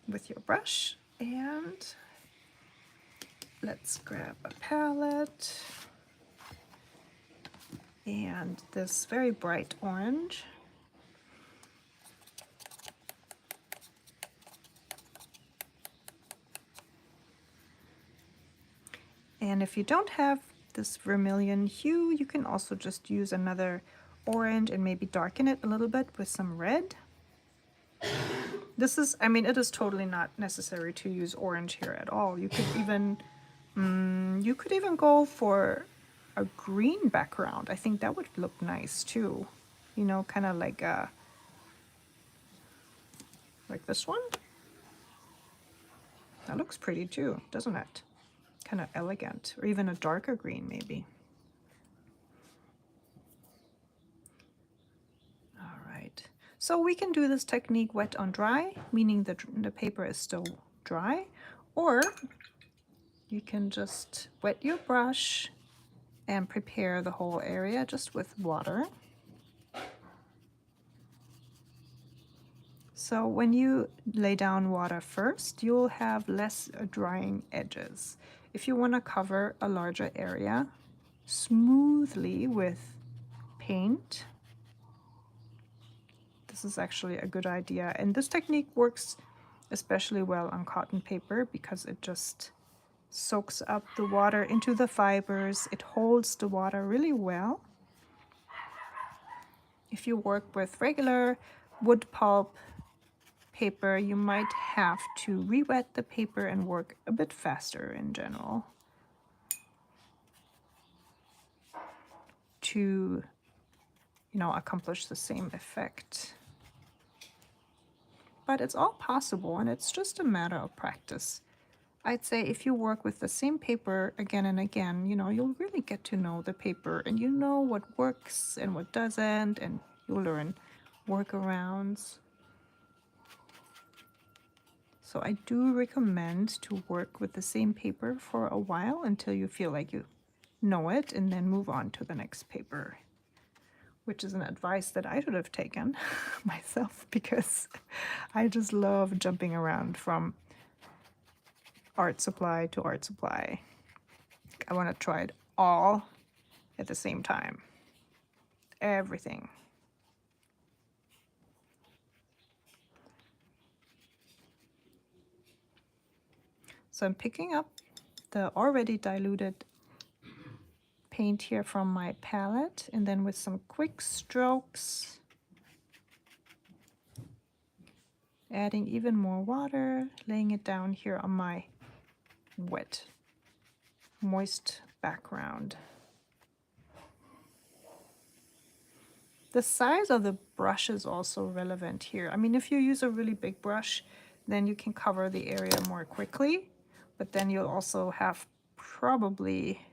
with your brush. And let's grab a palette and this very bright orange. And if you don't have this vermilion hue, you can also just use another orange and maybe darken it a little bit with some red. This is, I mean, it is totally not necessary to use orange here at all. You could even, go for a green background. I think that would look nice too. You know, kind of like this one. That looks pretty too, doesn't it? Kind of elegant, or even a darker green maybe. All right, so we can do this technique wet on dry, meaning the paper is still dry, or you can just wet your brush and prepare the whole area just with water. So when you lay down water first, you'll have less drying edges. If you want to cover a larger area smoothly with paint, this is actually a good idea. And this technique works especially well on cotton paper because it just soaks up the water into the fibers. It holds the water really well. If you work with regular wood pulp paper, you might have to re-wet the paper and work a bit faster in general to, you know, accomplish the same effect. But it's all possible, and it's just a matter of practice. I'd say if you work with the same paper again and again, you know, you'll really get to know the paper and you know what works and what doesn't, and you'll learn workarounds. So I do recommend to work with the same paper for a while until you feel like you know it, and then move on to the next paper, which is an advice that I should have taken myself, because I just love jumping around from art supply to art supply. I want to try it all at the same time. Everything. So I'm picking up the already diluted paint here from my palette, and then with some quick strokes, adding even more water, laying it down here on my wet, moist background. The size of the brush is also relevant here. I mean, if you use a really big brush, then you can cover the area more quickly, but then you'll also have probably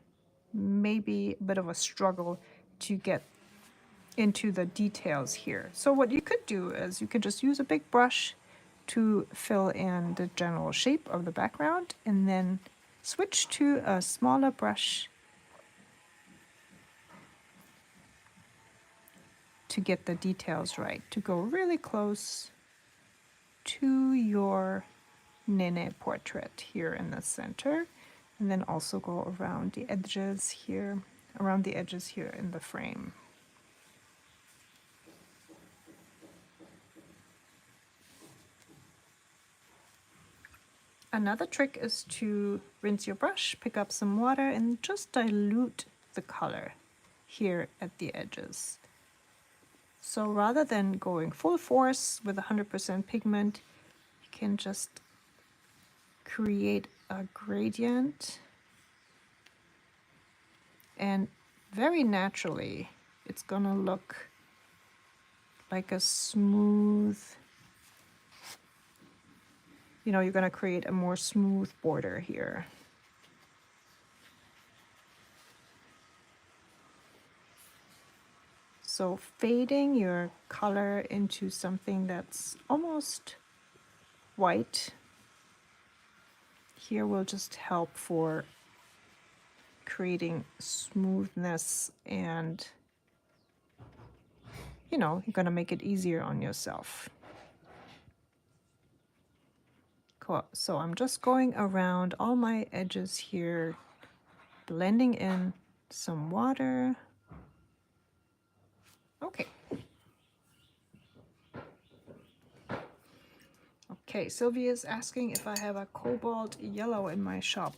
maybe a bit of a struggle to get into the details here. So what you could do is you could just use a big brush to fill in the general shape of the background, and then switch to a smaller brush to get the details right, to go really close to your nēnē portrait here in the center, and then also go around the edges here, in the frame. Another trick is to rinse your brush, pick up some water, and just dilute the color here at the edges. So rather than going full force with 100% pigment, you can just create a gradient, and very naturally it's gonna look like a smooth, you know, you're gonna create a more smooth border here. So fading your color into something that's almost white here will just help for creating smoothness, and you know, you're gonna make it easier on yourself. Cool. So I'm just going around all my edges here, blending in some water. Okay. Okay, Sylvia's asking if I have a cobalt yellow in my shop.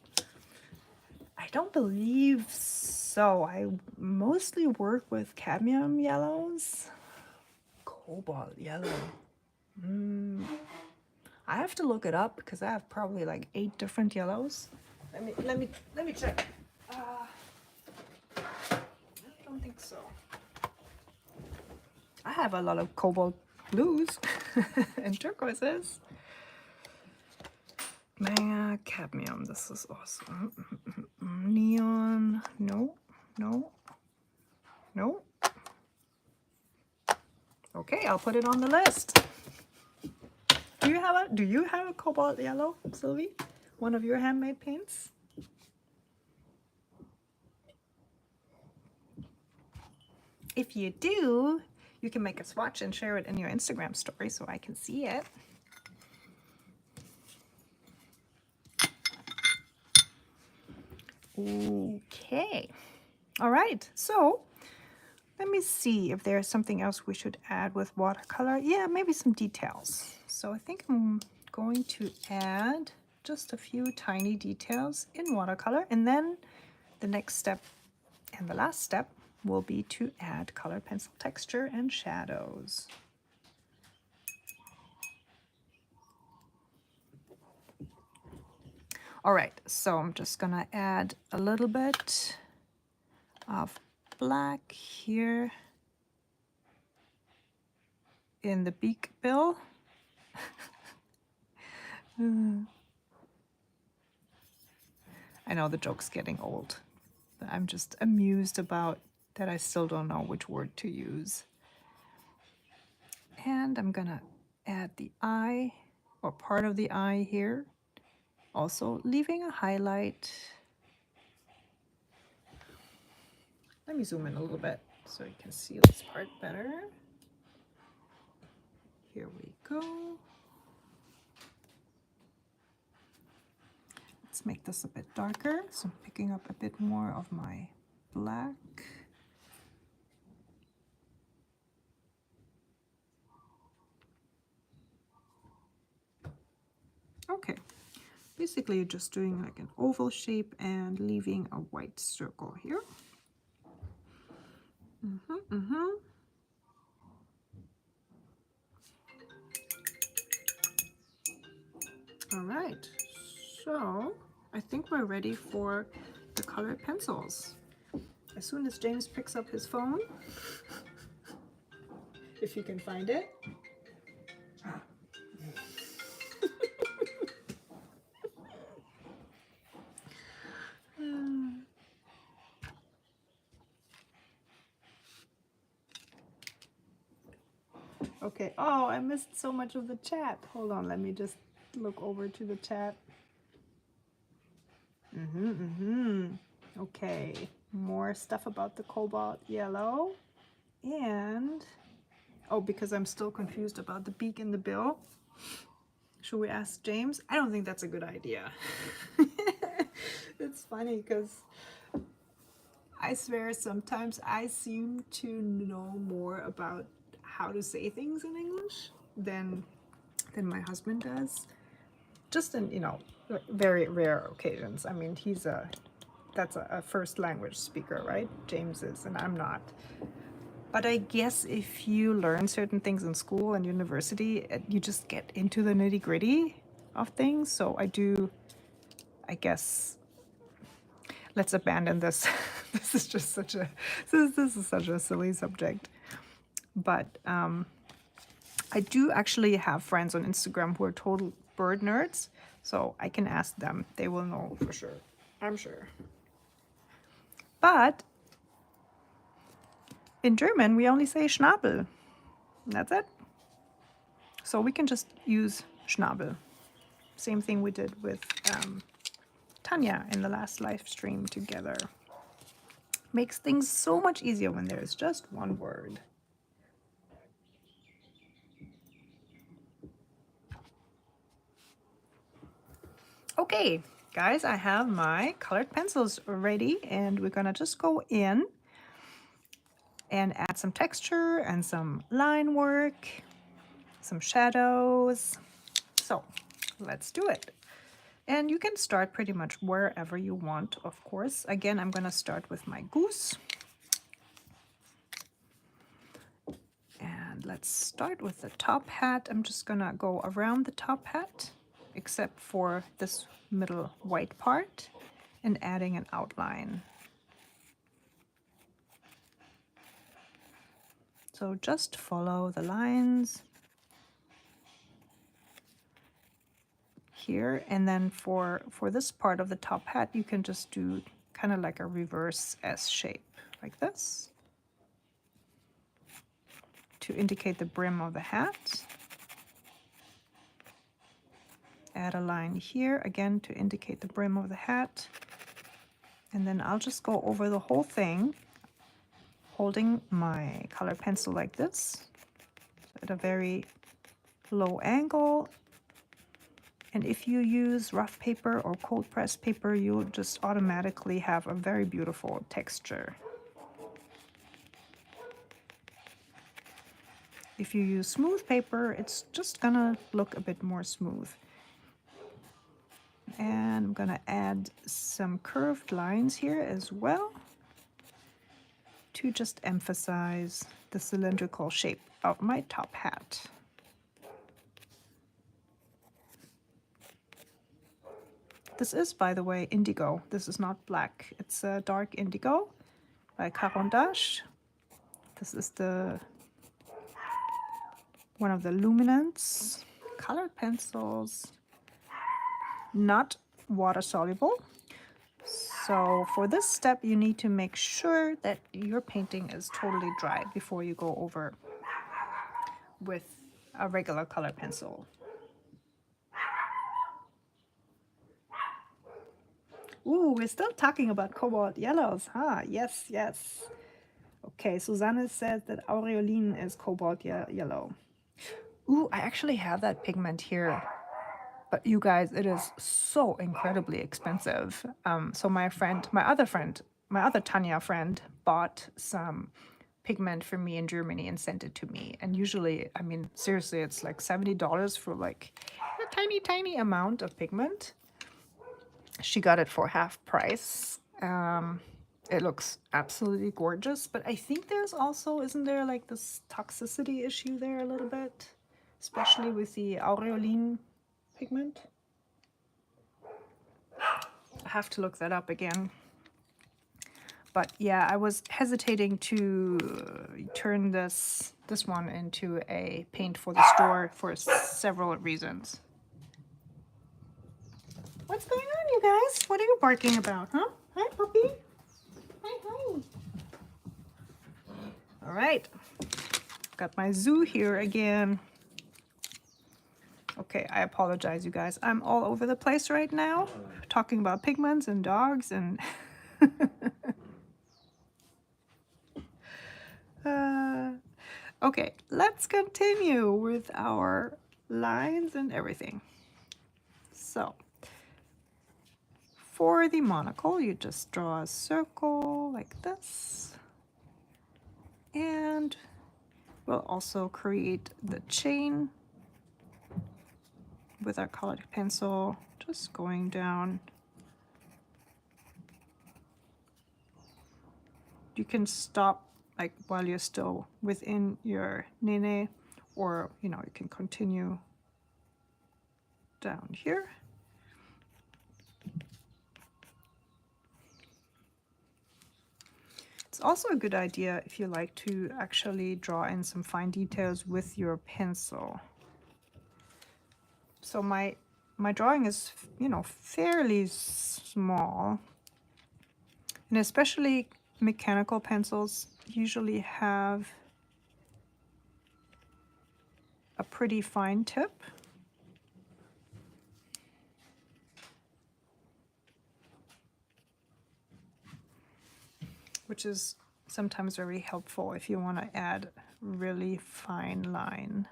I don't believe so. I mostly work with cadmium yellows. Cobalt yellow. I have to look it up because I have probably like 8 different yellows. Let me check. I don't think so. I have a lot of cobalt blues and turquoises. Manga cadmium. This is awesome. Neon. No. No. No. Okay, I'll put it on the list. Do you have a cobalt yellow, Sylvie? One of your handmade paints? If you do, you can make a swatch and share it in your Instagram story so I can see it. Okay. All right. So let me see if there's something else we should add with watercolor. Yeah, maybe some details. So I think I'm going to add just a few tiny details in watercolor, and then the next step and the last step will be to add color pencil texture and shadows. All right, so I'm just gonna add a little bit of black here in the beak bill. I know the joke's getting old, but I'm just amused about that I still don't know which word to use. And I'm gonna add the eye or part of the eye here, also leaving a highlight. Let me zoom in a little bit so you can see this part better. Here we go. Let's make this a bit darker. So I'm picking up a bit more of my black. Okay, basically you're just doing like an oval shape and leaving a white circle here. All right, so I think we're ready for the colored pencils. As soon as James picks up his phone, if you can find it. Okay. Oh, I missed so much of the chat. Hold on. Let me just look over to the chat. Okay. More stuff about the cobalt yellow. And, oh, because I'm still confused about the beak and the bill. Should we ask James? I don't think that's a good idea. It's funny because I swear sometimes I seem to know more about how to say things in English than my husband does. Just in, you know, very rare occasions. I mean, that's a first language speaker, right? James is, and I'm not. But I guess if you learn certain things in school and university, you just get into the nitty-gritty of things. So I guess let's abandon this. This is just such a this is such a silly subject. But I do actually have friends on Instagram who are total bird nerds, so I can ask them. They will know for sure. I'm sure. But in German, we only say Schnabel. That's it. So we can just use Schnabel. Same thing we did with Tanya in the last live stream together. Makes things so much easier when there's just one word. Okay, guys, I have my colored pencils ready, and we're gonna just go in and add some texture and some line work, some shadows. So let's do it. And you can start pretty much wherever you want, of course. Again, I'm gonna start with my goose. And let's start with the top hat. I'm just gonna go around the top hat, except for this middle white part, and adding an outline. So just follow the lines here, and then for this part of the top hat, you can just do kind of like a reverse S shape, like this, to indicate the brim of the hat. Add a line here, again, to indicate the brim of the hat. And then I'll just go over the whole thing, holding my colored pencil like this, at a very low angle. And if you use rough paper or cold pressed paper, you'll just automatically have a very beautiful texture. If you use smooth paper, it's just gonna look a bit more smooth. And I'm gonna add some curved lines here as well to just emphasize the cylindrical shape of my top hat. This is, by the way, indigo. This is not black. It's a dark indigo by Caran d'Ache. This is one of the luminance colored pencils. Not water soluble, So for this step, you need to make sure that your painting is totally dry before you go over with a regular color pencil. Ooh, we're still talking about cobalt yellows, huh? Yes, yes. Okay, Susanne says that aureolin is cobalt yellow. Ooh, I actually have that pigment here. But you guys, it is so incredibly expensive. So my other Tanya friend bought some pigment for me in Germany and sent it to me. And usually, I mean, seriously, it's like $70 for like a tiny, tiny amount of pigment. She got it for half price. It looks absolutely gorgeous, but I think there's also, isn't there like this toxicity issue there a little bit, especially with the aureolin pigment? I have to look that up again. But yeah, I was hesitating to turn this one into a paint for the store for several reasons. What's going on, you guys? What are you barking about, huh? Hi, puppy. Hi, hi. All right. Got my zoo here again. Okay, I apologize, you guys. I'm all over the place right now, talking about pigments and dogs and... Okay, let's continue with our lines and everything. So, for the monocle, you just draw a circle like this. And we'll also create the chain with our colored pencil, just going down. You can stop like while you're still within your nēnē, or you know, you can continue down here. It's also a good idea if you like to actually draw in some fine details with your pencil. So my drawing is, you know, fairly small, and especially mechanical pencils usually have a pretty fine tip. Which is sometimes very helpful if you want to add really fine line.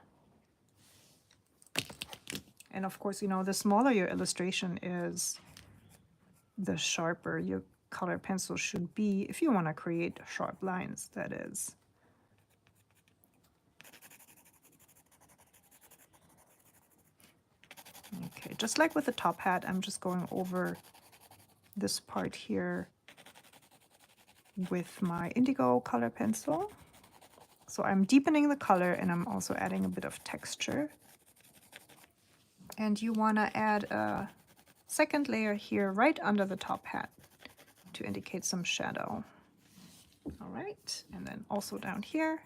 And of course, you know, the smaller your illustration is, the sharper your color pencil should be if you want to create sharp lines, that is. Okay, just like with the top hat, I'm just going over this part here with my indigo color pencil. So I'm deepening the color and I'm also adding a bit of texture. And you want to add a second layer here right under the top hat to indicate some shadow. All right, and then also down here.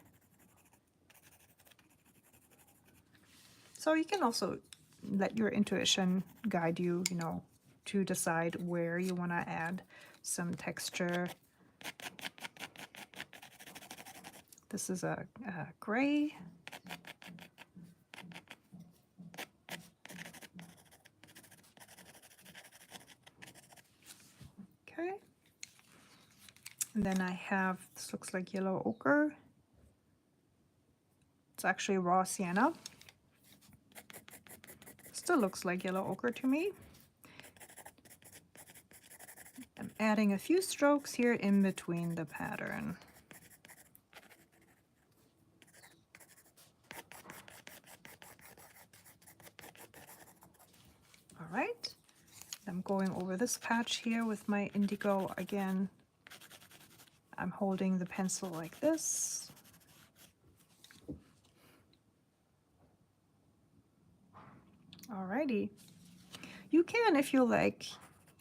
So you can also let your intuition guide you, you know, to decide where you want to add some texture. This is a gray. Okay. And then I have, this looks like yellow ochre. It's actually raw sienna. Still looks like yellow ochre to me. I'm adding a few strokes here in between the pattern. All right, I'm going over this patch here with my indigo again. I'm holding the pencil like this. Alrighty. You can, if you like,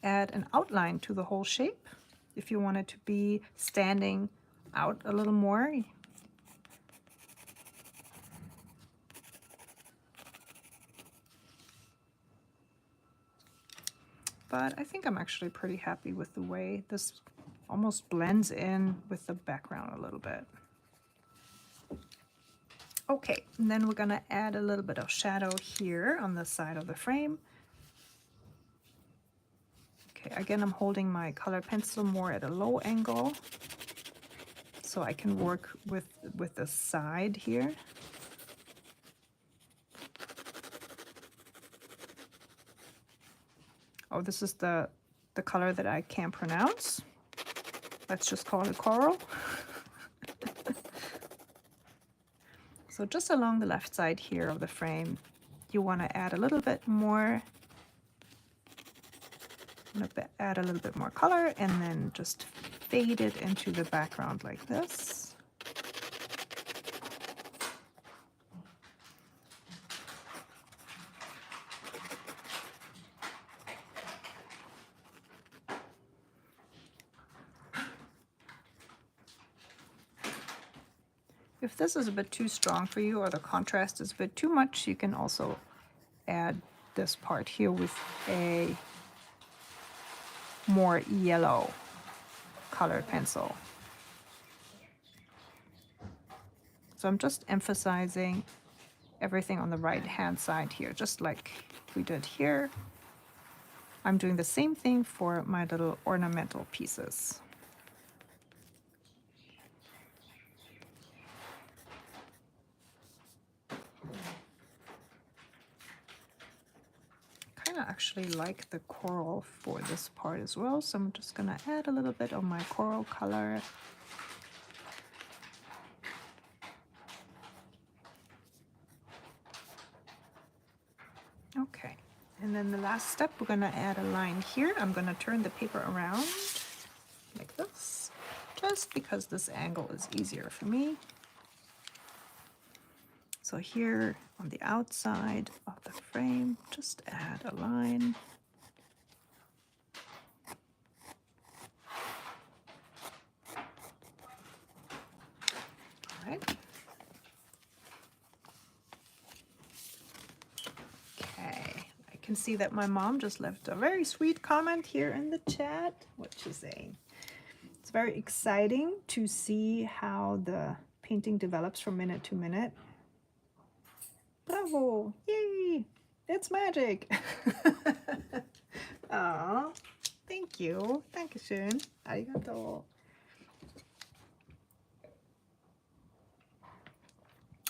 add an outline to the whole shape. If you want it to be standing out a little more. but I think I'm actually pretty happy with the way this almost blends in with the background a little bit. Okay, and then we're gonna add a little bit of shadow here on the side of the frame. Okay, again, I'm holding my color pencil more at a low angle so I can work with the side here. Oh, this is the color that I can't pronounce. Let's just call it coral. So just along the left side here of the frame, you want to add a little bit more. Add a little bit more color and then just fade it into the background like this. If this is a bit too strong for you or the contrast is a bit too much, you can also add this part here with a more yellow colored pencil. So I'm just emphasizing everything on the right hand side here, just like we did here. I'm doing the same thing for my little ornamental pieces. I actually like the coral for this part as well, so I'm just gonna add a little bit of my coral color. Okay, and then the last step, we're gonna add a line here. I'm gonna turn the paper around like this, just because this angle is easier for me. So here on the outside of the frame, just add a line. All right. Okay, I can see that my mom just left a very sweet comment here in the chat. What's she saying? It's very exciting to see how the painting develops from minute to minute. Bravo! Yay! It's magic! Aw, thank you. Dankeschön. Arigato.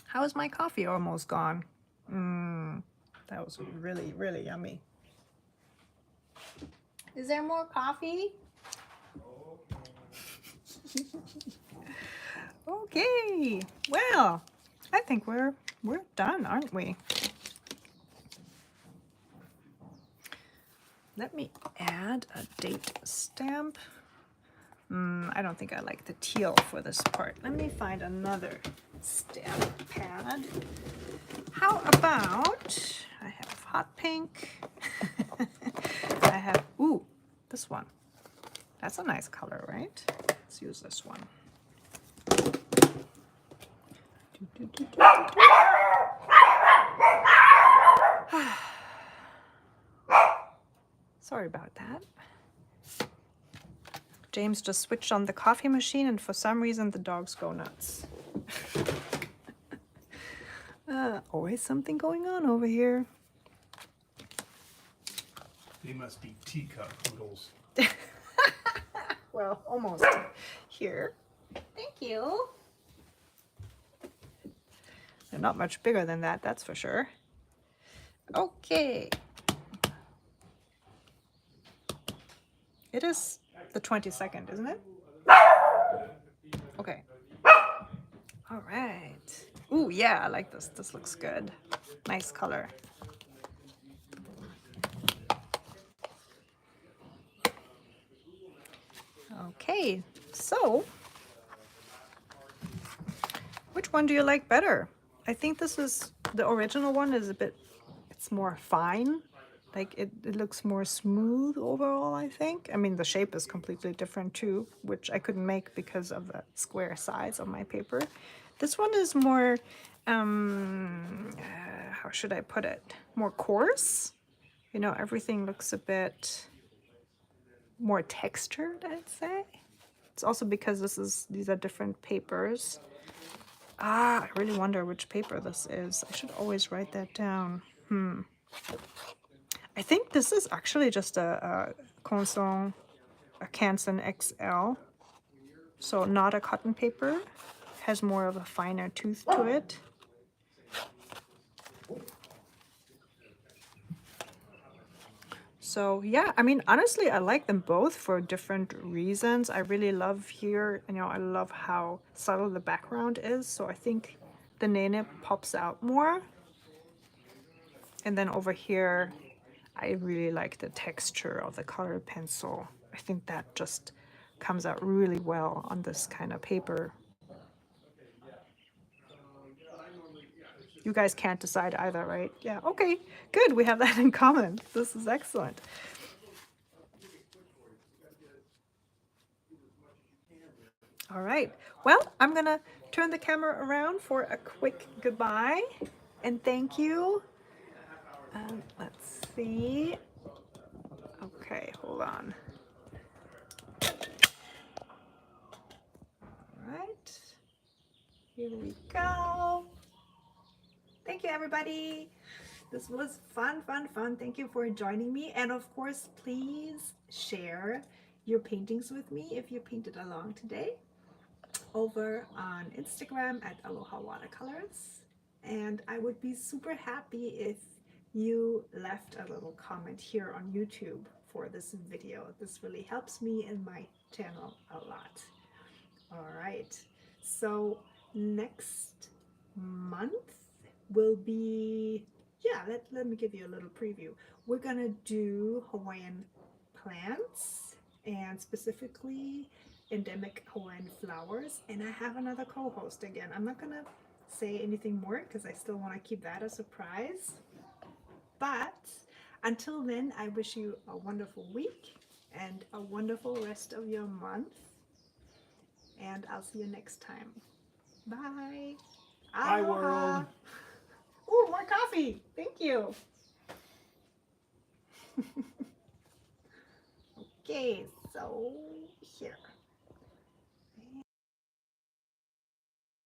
How is my coffee almost gone? That was really, really yummy. Is there more coffee? Okay. Well, I think we're done, aren't we? Let me add a date stamp. I don't think I like the teal for this part. Let me find another stamp pad. How about, I have hot pink. I have, ooh, this one. That's a nice color, right? Let's use this one. Sorry about that. James just switched on the coffee machine and for some reason the dogs go nuts. Always something going on over here. They must be teacup poodles. Well, almost here. Thank you. They're not much bigger than that, that's for sure. Okay. It is the 22nd, isn't it? Okay. All right. Ooh, yeah, I like this. This looks good. Nice color. Okay, so which one do you like better? I think this is, the original one is a bit, it's more fine. Like it looks more smooth overall, I think. I mean, the shape is completely different too, which I couldn't make because of the square size of my paper. This one is more, how should I put it? More coarse. You know, everything looks a bit more textured, I'd say. It's also because these are different papers. I really wonder which paper this is. I should always write that down. I think this is actually just a Canson XL. So not a cotton paper. Has more of a finer tooth to it. So yeah, I mean, honestly, I like them both for different reasons. I really love here, you know, I love how subtle the background is. So I think the nēnē pops out more. And then over here, I really like the texture of the colored pencil. I think that just comes out really well on this kind of paper. You guys can't decide either, right? Yeah, okay, good. We have that in common. This is excellent. All right, well, I'm gonna turn the camera around for a quick goodbye and thank you. Let's see. Okay, hold on. All right, here we go. Thank you, everybody. This was fun, fun, fun. Thank you for joining me. And of course, please share your paintings with me if you painted along today over on Instagram at Aloha Watercolors. And I would be super happy if you left a little comment here on YouTube for this video. This really helps me and my channel a lot. All right, so next month will be, yeah, let me give you a little preview. We're gonna do Hawaiian plants and specifically endemic Hawaiian flowers, and I have another co-host again. I'm not gonna say anything more because I still want to keep that a surprise, but until then, I wish you a wonderful week and a wonderful rest of your month, and I'll see you next time. Bye. Bye, Aloha. world. Ooh, more coffee. Thank you. Okay, so here.